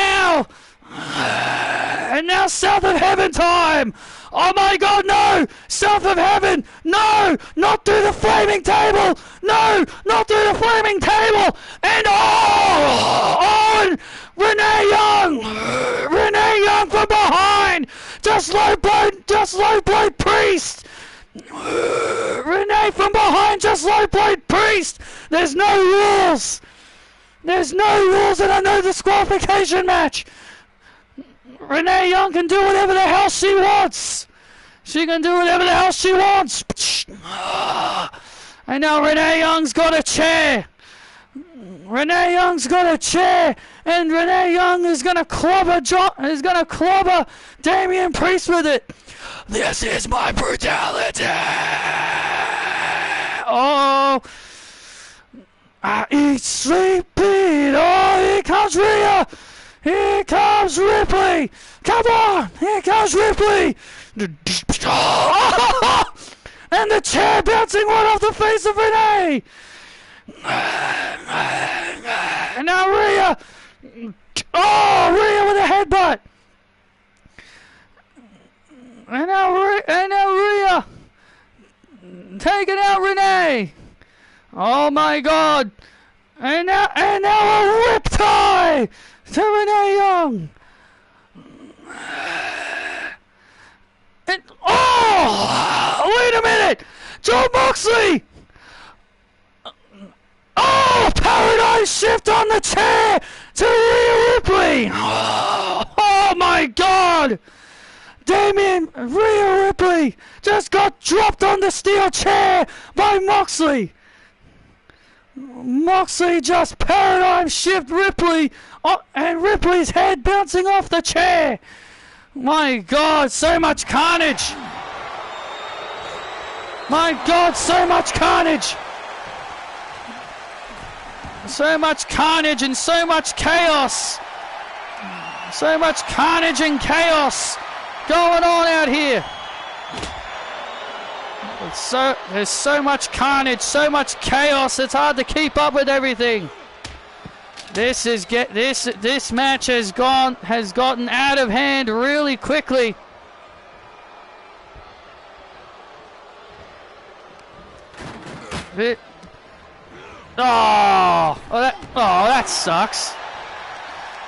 now South of Heaven time. Oh my God, no! South of Heaven! No! Not through the flaming table! No! Not through the flaming table! And and Renee Young from behind! Just low blow Priest! Renee from behind, just low blow Priest! There's no rules in a no disqualification match! Renee Young can do whatever the hell she wants. And now Renee Young's got a chair. And Renee Young is gonna clobber Damian Priest with it. This is my brutality. Eat, sleep, eat. Here comes Rhea. Here comes Ripley! Come on! Here comes Ripley! And the chair bouncing right off the face of Renee! And now Rhea! Rhea with a headbutt! And now Rhea! Taking out Renee! Oh my God! And now a whip tie! To Renee Young. And wait a minute! John Moxley! Paradigm shift on the chair to Rhea Ripley! Oh my God! Rhea Ripley just got dropped on the steel chair by Moxley. Moxley just paradigm shift Ripley, and Ripley's head bouncing off the chair. My God, so much carnage. So much carnage and so much chaos. Going on out here. There's so much carnage, so much chaos. It's hard to keep up with everything. This match has gotten out of hand really quickly. That sucks.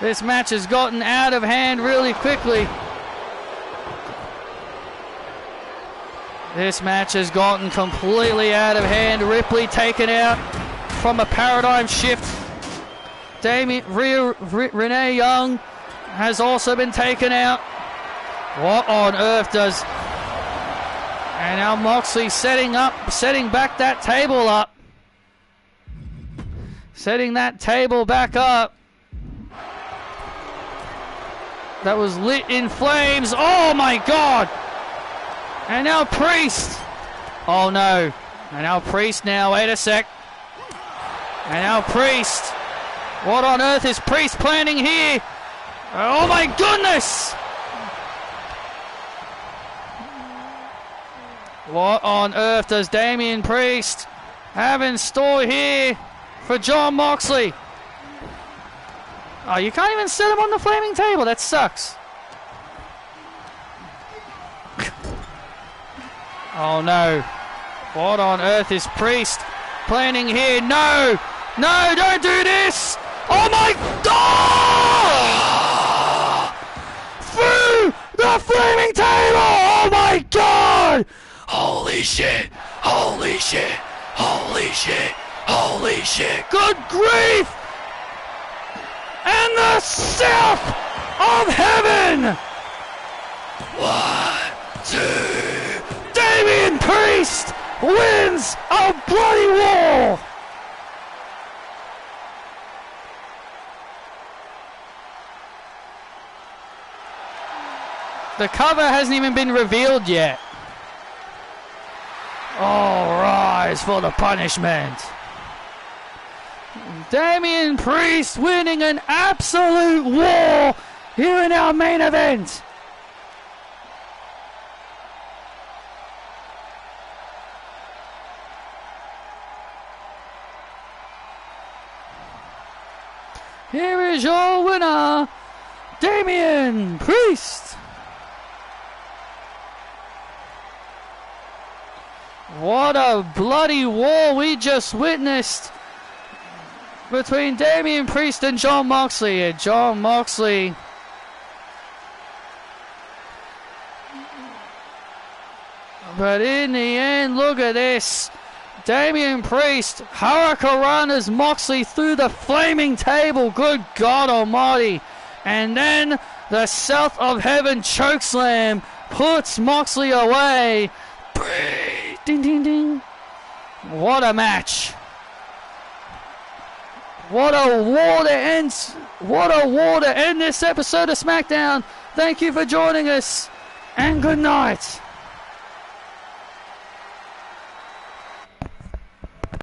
This match has gotten out of hand really quickly. This match has gotten completely out of hand. Ripley taken out from a paradigm shift. Renee Young has also been taken out. What on earth does... And now Moxley setting back that table up. Setting that table back up. That was lit in flames. Oh my God! And now Priest. Oh no. And now Priest now. Wait a sec. And now Priest. What on earth is Priest planning here? Oh my goodness! What on earth does Damian Priest have in store here for John Moxley? Oh, you can't even set him on the flaming table. That sucks. Oh no. What on earth is Priest planning here? No! No, don't do this! Oh my God! God! Holy shit! Holy shit! Holy shit! Holy shit! Good grief! And the South of Heaven! 1, 2... Damian Priest wins a bloody war! The cover hasn't even been revealed yet. All rise for the punishment. Damian Priest winning an absolute war here in our main event. Here is your winner, Damian Priest. What a bloody war we just witnessed between Damian Priest and Jon Moxley. And Jon Moxley but in the end, look at this. Damian Priest Hurricanranas Moxley through the flaming table. Good God almighty. And then the South of Heaven chokeslam puts Moxley away. Ding, ding, ding. What a match. What a war to end. What a war to end this episode of SmackDown. Thank you for joining us. And good night.